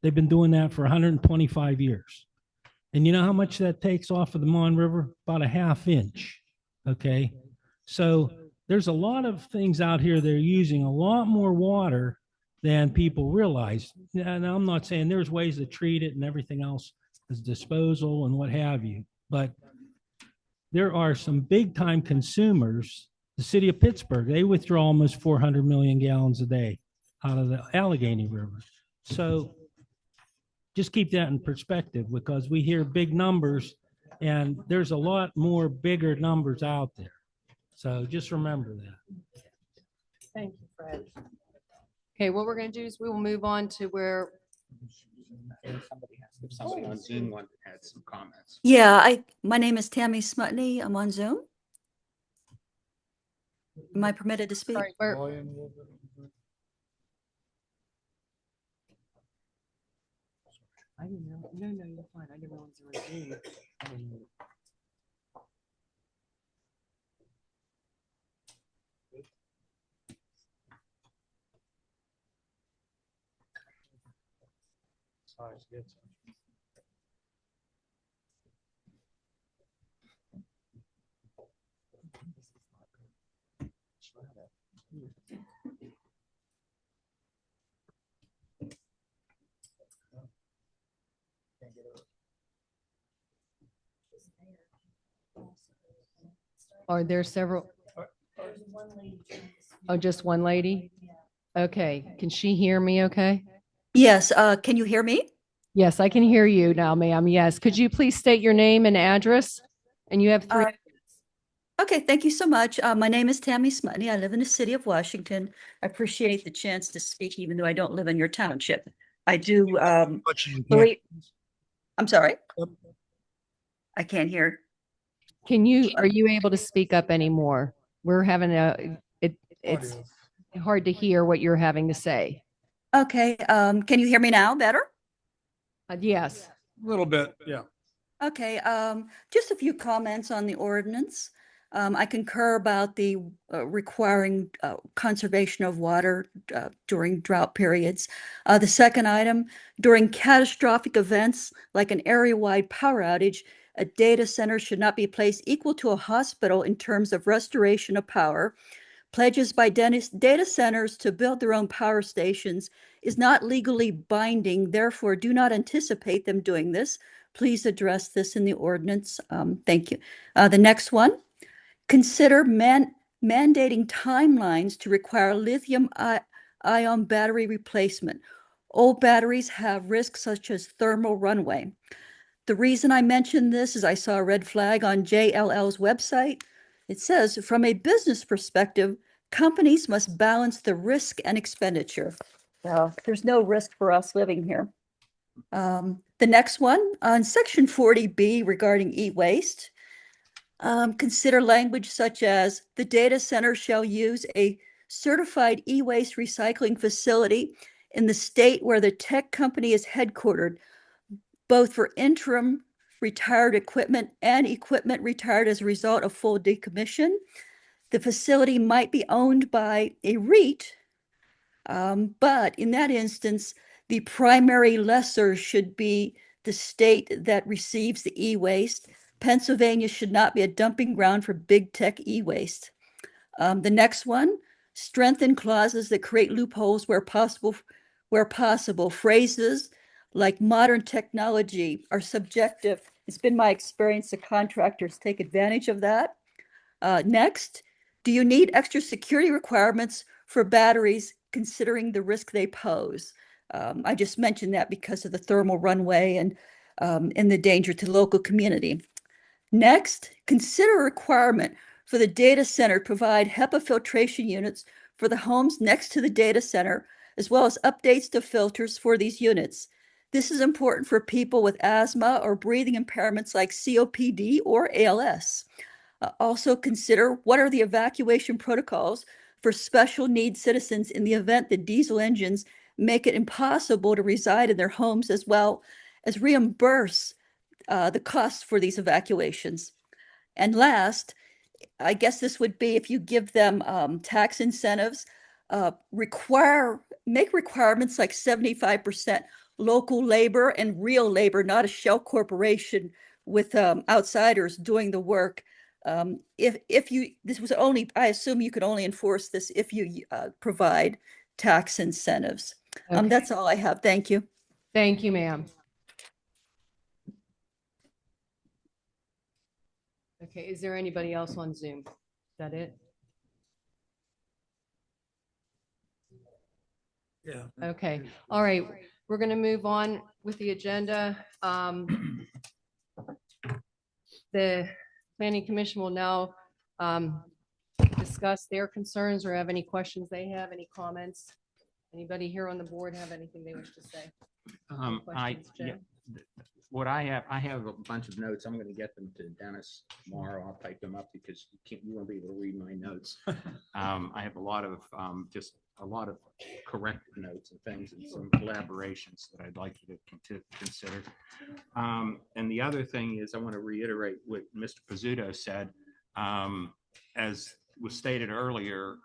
They've been doing that for 125 years. And you know how much that takes off of the Mon River? About a half inch. Okay. So there's a lot of things out here that are using a lot more water than people realize. And I'm not saying there's ways to treat it and everything else as disposal and what have you, but there are some big time consumers. The city of Pittsburgh, they withdraw almost 400 million gallons a day out of the Allegheny River. So just keep that in perspective, because we hear big numbers and there's a lot more bigger numbers out there. So just remember that. Thank you, Fred. Okay, what we're going to do is we will move on to where. Somebody on Zoom wanted to add some comments. Yeah, my name is Tammy Smutney. I'm on Zoom. Am I permitted to speak? Sorry, I didn't know. No, you're fine. I didn't realize there was Zoom. I didn't know. Are there several? Oh, just one lady? Okay, can she hear me okay? Yes, can you hear me? Yes, I can hear you now, ma'am. Yes. Could you please state your name and address? And you have 3 minutes. Okay, thank you so much. My name is Tammy Smutney. I live in the city of Washington. I appreciate the chance to speak, even though I don't live in your township. I do believe, I'm sorry. I can't hear. Are you able to speak up anymore? We're having it's hard to hear what you're having to say. Okay, can you hear me now better? Yes. A little bit, yeah. Okay, just a few comments on the ordinance. I concur about the requiring conservation of water during drought periods. The second item, during catastrophic events like an area-wide power outage, a data center should not be placed equal to a hospital in terms of restoration of power. Pledges by data centers to build their own power stations is not legally binding, therefore do not anticipate them doing this. Please address this in the ordinance. Thank you. The next one, consider mandating timelines to require lithium-ion battery replacement. Old batteries have risks such as thermal runaway. The reason I mention this is I saw a red flag on JLL's website. It says, from a business perspective, companies must balance the risk and expenditure. Well, there's no risk for us living here. The next one on section 40B regarding e-waste, consider language such as the data center shall use a certified e-waste recycling facility in the state where the tech company is headquartered, both for interim retired equipment and equipment retired as a result of full decommission. The facility might be owned by a REIT, but in that instance, the primary lessor should be the state that receives the e-waste. Pennsylvania should not be a dumping ground for big tech e-waste. The next one, strengthen clauses that create loopholes where possible. Phrases like modern technology are subjective. It's been my experience that contractors take advantage of that. Next, do you need extra security requirements for batteries considering the risk they pose? I just mentioned that because of the thermal runaway and the danger to the local community. Next, consider a requirement for the data center to provide HEPA filtration units for the homes next to the data center, as well as updates to filters for these units. This is important for people with asthma or breathing impairments like COPD or ALS. Also consider what are the evacuation protocols for special needs citizens in the event that diesel engines make it impossible to reside in their homes, as well as reimburse the costs for these evacuations. And last, I guess this would be if you give them tax incentives, make requirements like 75% local labor and real labor, not a shell corporation with outsiders doing the work. This was only, I assume you could only enforce this if you provide tax incentives. Okay. That's all I have. Thank you. Thank you, ma'am. Okay, is there anybody else on Zoom? Is that it? Yeah. Okay, all right, we're gonna move on with the agenda. The planning commission will now discuss their concerns or have any questions they have, any comments. Anybody here on the board have anything they wish to say? Any questions, Jim? What I have a bunch of notes. I'm going to get them to Dennis tomorrow. I'll type them up because you won't be able to read my notes. I have a lot of just a lot of corrected notes and things and some collaborations that I'd like you to consider. And the other thing is I want to reiterate what Mr. Pizzuto said. As was stated earlier,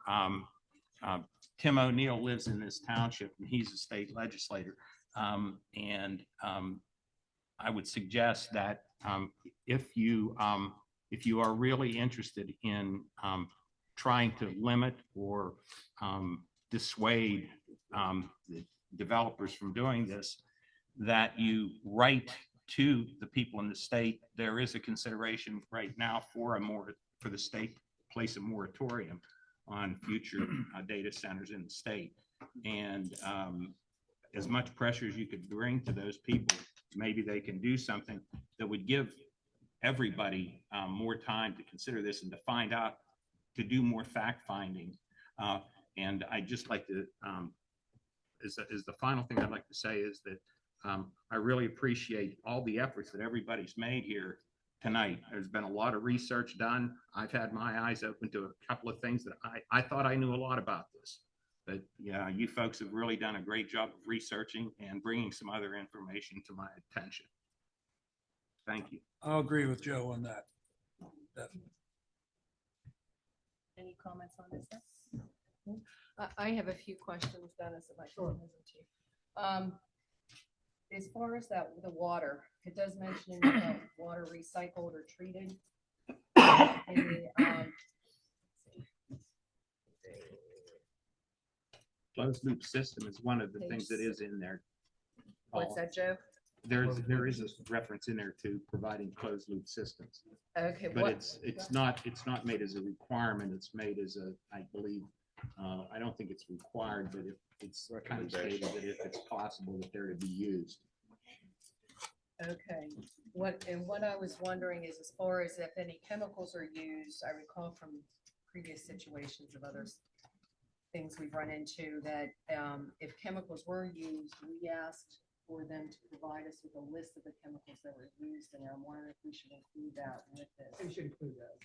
Tim O'Neill lives in this township and he's a state legislator. I would suggest that if you are really interested in trying to limit or dissuade the developers from doing this, that you write to the people in the state. There is a consideration right now for the state to place a moratorium on future data centers in the state. And as much pressure as you could bring to those people, maybe they can do something that would give everybody more time to consider this and to find out, to do more fact finding. And I'd just like to, is the final thing I'd like to say is that I really appreciate all the efforts that everybody's made here tonight. There's been a lot of research done. I've had my eyes open to a couple of things that I thought I knew a lot about this. But yeah, you folks have really done a great job of researching and bringing some other information to my attention. Thank you. I'll agree with Joe on that. Definitely. Any comments on this? I have a few questions, Dennis, if I can. As far as the water, it does mention water recycled or treated. Closed loop system is one of the things that is in there. What's that, Joe? There is a reference in there to providing closed loop systems. Okay, but it's not made as a requirement. It's made as a, I believe, I don't think it's required, but if it's kind of stated that if it's possible that they're to be used. Okay, what I was wondering is as far as if any chemicals are used, I recall from previous situations of others, things we've run into that, if chemicals were used, we asked for them to provide us with a list of the chemicals that were used, and I'm wondering if we should include that with this. We should include that.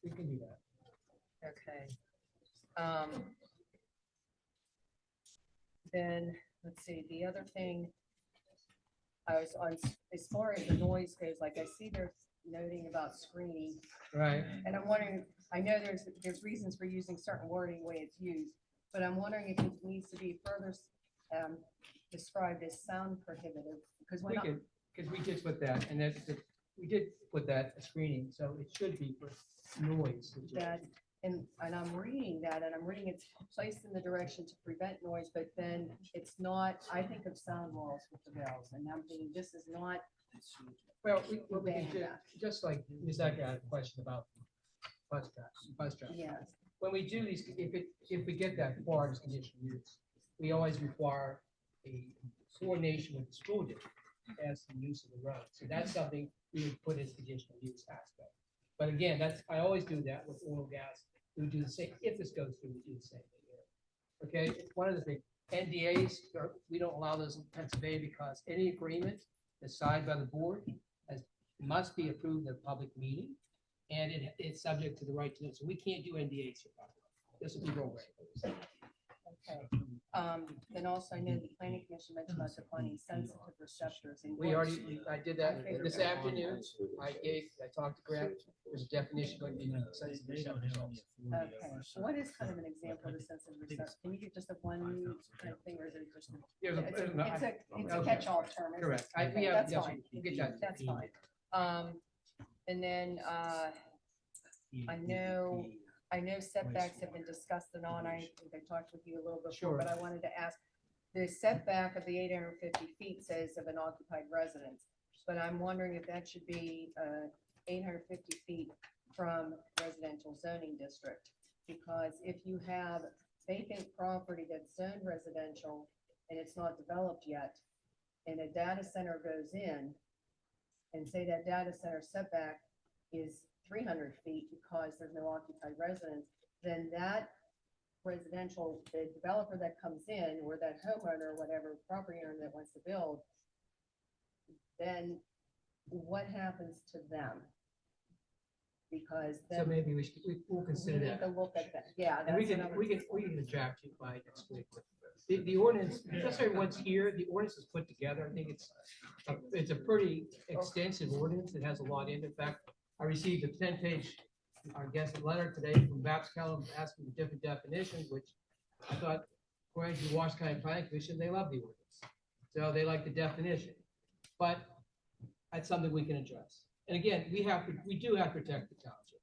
We can do that. Okay. Then, let's see, the other thing, I was on, as far as the noise goes, like I see there's noting about screening. Right. And I'm wondering, I know there's reasons for using certain wording the way it's used, but I'm wondering if it needs to be further described as sound prohibitive, because we're We not. could, because we did put that, and we did put that screening, so it should be for noise. That, and I'm reading that, and I'm reading it's placed in the direction to prevent noise, but then it's not, I think of sound walls with the bells, and I'm thinking this is not. Well, we can Ban do, that. just like Ms. Ecker had a question about bus traffic. Yes. When we do these, if we get that far as conditional use, we always require a coordination with the school district as the use of the road. So that's something we would put as conditional use aspect. But again, I always do that with oil, gas. We would do the same, if this goes through, we do the same thing here. Okay, it's one of the things, NDAs, we don't allow those in Pennsylvania because any agreement that's signed by the board must be approved at a public meeting, and it's subject to the right to, so we can't do NDAs here. This will be wrong. Okay. Then also I know the planning commission mentioned about defining sensitive receptors. And I did that this afternoon. I talked to Grant. There's a definition going to be sensitive receptors. Okay, so what is kind of an example of a sensitive receptor? Can you give just a one kind of thing, or is it just? It's a catch-all term. isn't it? Correct. Okay, that's fine. We'll get that. That's fine. And then, I know setbacks have been discussed and on, I think I talked with you a little before, Sure. but I wanted to ask, the setback of the 850 feet says of an occupied residence, but I'm wondering if that should be 850 feet from residential zoning district, because if you have vacant property that's zoned residential and it's not developed yet, and a data center goes in, and say that data center setback is 300 feet because there's no occupied residence, then that residential, the developer that comes in, or that homeowner, or whatever property owner that wants to build, then what happens to them? Because then. So maybe we'll consider We need that. to look at that, yeah. And we that's can, what I we was- can draft you by next week. The ordinance, just so everyone's here, the ordinance is put together. I think it's a pretty extensive ordinance. It has a lot in it. In fact, I received a 10-page, I guess, letter today from Babs Kellum asking for different definitions, which I thought, according to the Washington County Planning Commission, they love the ordinance. So they like the definition. But that's something we can address. And again, we do have to protect the township.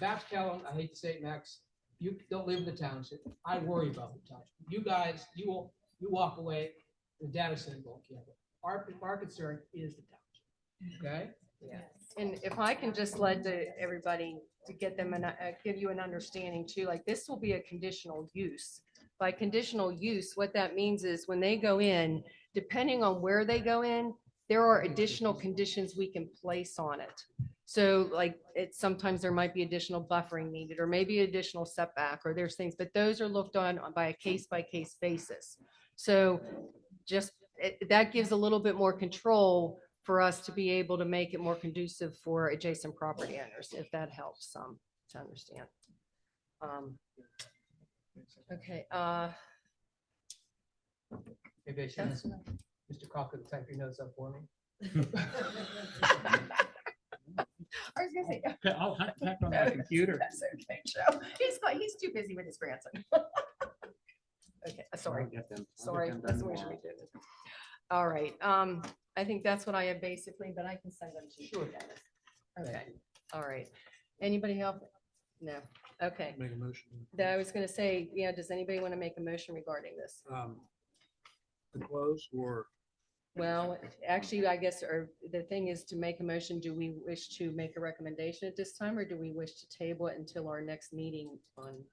Babs Kellum, I hate to say it, Max, you don't live in the township. I worry about the township. You guys, you walk away, the data center won't care. Our concern is the township. Okay? Yeah, and if I can just let everybody to get them and give you an understanding too, like this will be a conditional use. By conditional use, what that means is when they go in, depending on where they go in, there are additional conditions we can place on it. So like sometimes there might be additional buffering needed, or maybe additional setback, or there's things, but those are looked on by a case by case basis. So just that gives a little bit more control for us to be able to make it more conducive for adjacent property owners, if that helps some to understand. Okay. Maybe I should ask Mr. Cocker to type your notes up for me. I was gonna say. I'll type on my computer. That's okay, Joe. He's too busy with his grandson. Okay, sorry. Sorry, that's the way we should be doing it. All right, I think that's what I have basically, but I can send them to you. Sure. Dennis. Okay, all right. Anybody else? No, okay. Make a motion. I was gonna say, yeah, does anybody want to make a motion regarding this? To close or? Well, actually, I guess, or the thing is to make a motion, do we wish to make a recommendation at this time, or do we wish to table it until our next meeting on?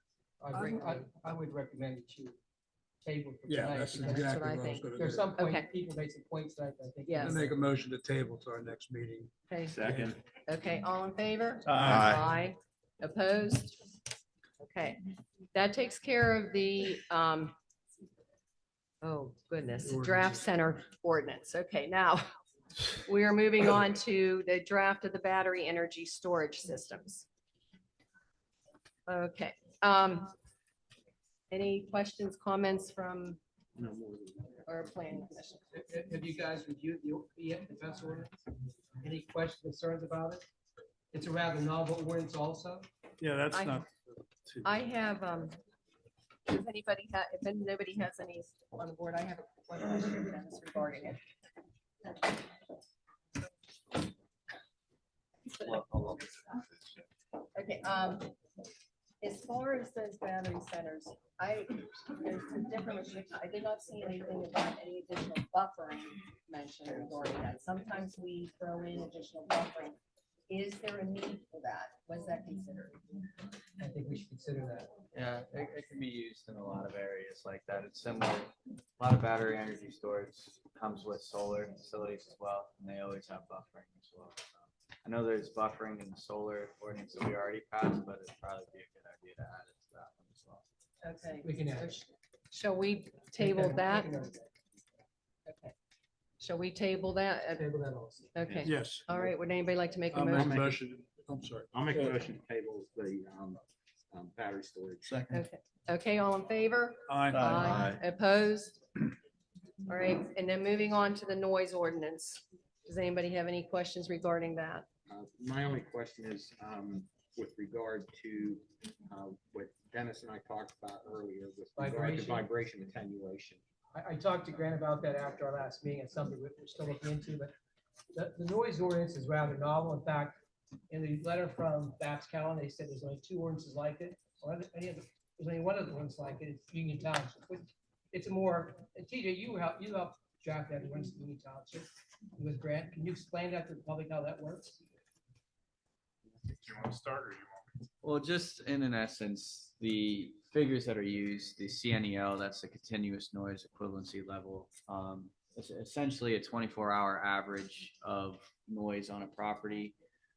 I would recommend that you table for Yeah, tonight. that's because exactly what I what I was think. gonna There's do. some point, Okay. people made some points that I think. Yes. I make a motion to table to our next meeting. Okay. Second. Okay, all in favor? Aye. Opposed? Okay, that takes care of the, oh goodness, draft center ordinance. Okay, now we are moving on to the draft of the battery energy storage systems. Okay, any questions, comments from our planning commission? Have you guys reviewed the defense ordinance? Any questions, concerns about it? It's a rather novel ordinance also. Yeah, that's I- not. I have, does anybody have, if nobody has any on the board, I have one question Dennis, regarding it. Okay, as far as those battery centers, there's some different restrictions. I did not see anything about any additional buffering mentioned regarding that. Sometimes we throw in additional buffering. Is there a need for that? Was that considered? I think we should consider that. Yeah, it can be used in a lot of areas like that. It's similar. A lot of battery energy storage comes with solar facilities as well, and they always have buffering as well. So I know there's buffering in the solar ordinance that we already passed, but it'd probably be a good idea to add it to that one as well. Okay. We can add it. Shall we table that? Table Okay. Shall we table that? that also. Okay. Yes. All right. Would anybody like to make a I'll make a motion? motion. I'm sorry. I'll make a motion to table the battery storage. Second. Okay. Okay, all in favor? Aye. Opposed? All right, and then moving on to the noise ordinance. Does anybody have any questions regarding that? My only question is with regard to what Dennis and I talked about earlier with regard to Vibration. vibration attenuation. I talked to Grant about that after our last meeting. It's something we're still looking into, but the noise ordinance is rather novel. In fact, in the letter from Babs County, they said there's only 2 ordinances like it, or there's only one of the ones like it, it's Union Township. It's a more, and TJ, you helped draft that ordinance in Union Township with Grant. Can you explain that to the public how that works? Do you want to start or you want me? Well, just in essence, the figures that are used, the CNEL, that's the continuous noise equivalency level. It's essentially a 24-hour average of noise on a property.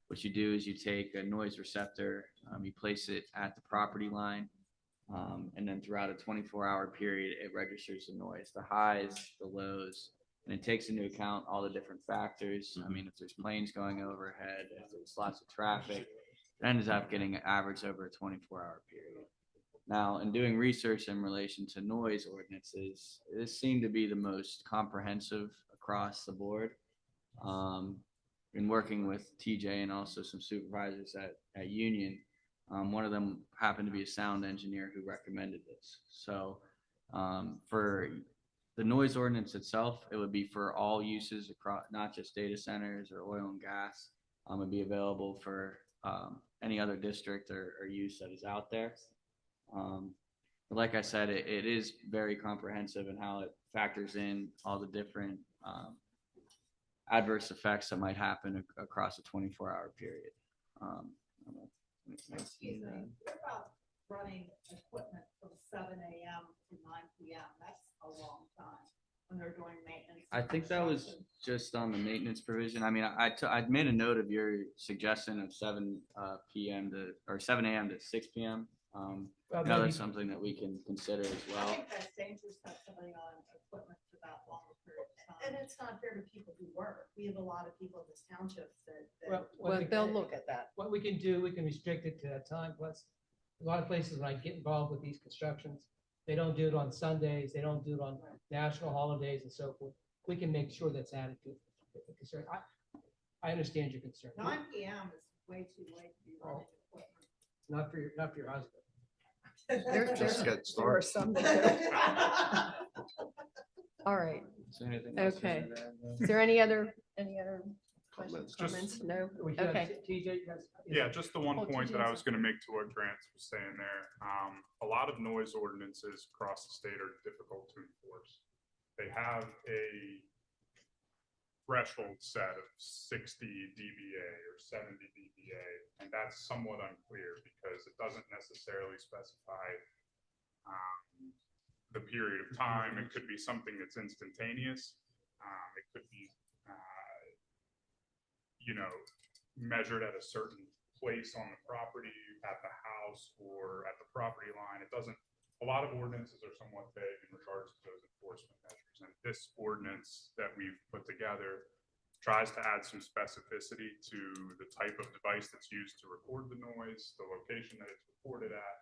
What you do is you take a noise receptor, you place it at the property line, and then throughout a 24-hour period, it registers the noise, the highs, the lows, and it takes into account all the different factors. I mean, if there's planes going overhead, if there's lots of traffic, it ends up getting an average over a 24-hour period. Now, in doing research in relation to noise ordinances, this seemed to be the most comprehensive across the board. In working with TJ and also some supervisors at Union, one of them happened to be a sound engineer who recommended this. So for the noise ordinance itself, it would be for all uses across, not just data centers or oil and gas. It'd be available for any other district or use that is out there. But like I said, it is very comprehensive in how it factors in all the different adverse effects that might happen across a 24-hour period. Excuse me, what about running equipment from 7 a.m. to 9 p.m.? That's a long time when they're doing maintenance. I think that was just on the maintenance provision. I mean, I made a note of your suggestion of 7 p.m. to, or 7 a.m. to 6 p.m. Well, You know, maybe- that's something that we can consider as I well. think that's dangerous to have somebody on equipment for that long a period of time. And it's not fair to people who work. We have a lot of people in this township that. Well, they'll look at that. What we can do, we can restrict it to that time. Plus, a lot of places when I get involved with these constructions, they don't do it on Sundays, they don't do it on national holidays and so forth. We can make sure that's added to the concern. I understand your concern. 9 p.m. is way too late to be running equipment. Not for your husband. Just get There are some that do. All right. Is there anything else you Okay. wanted to add? Is there any other questions, Just- comments? No? We should have Okay. TJ, you guys. Yeah, just the one Oh, point that TJ, I was gonna make to what Grant was saying there. A lot of noise ordinances across the state are difficult to enforce. They have a threshold set of 60 dBA or 70 dBA, and that's somewhat unclear because it doesn't necessarily specify the period of time. It could be something that's instantaneous. It could be, measured at a certain place on the property, at the house, or at the property line. It doesn't, a lot of ordinances are somewhat vague in regards to those enforcement measures. And this ordinance that we've put together tries to add some specificity to the type of device that's used to record the noise, the location that it's recorded at,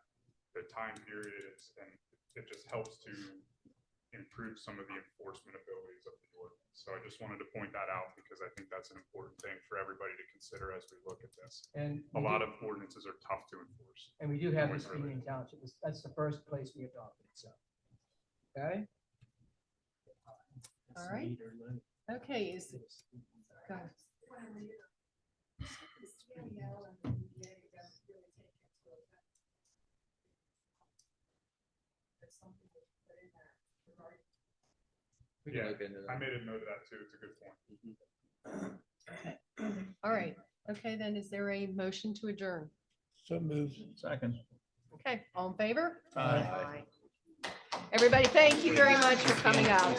the time period, and it just helps to improve some of the enforcement abilities of the ordinance. So I just wanted to point that out because I think that's an important thing for everybody to consider as we look at this. And A lot of ordinances are tough to enforce. And we do have Noise this in related. Union Township. That's the first place we adopted, so. Okay? All right. Okay, go ahead. We can Yeah, look into that. I made a note of that too. It's a good point. All right. Okay, then is there a motion to adjourn? So moved. Second. Okay, all in favor? Aye. Everybody, thank you very much for coming out.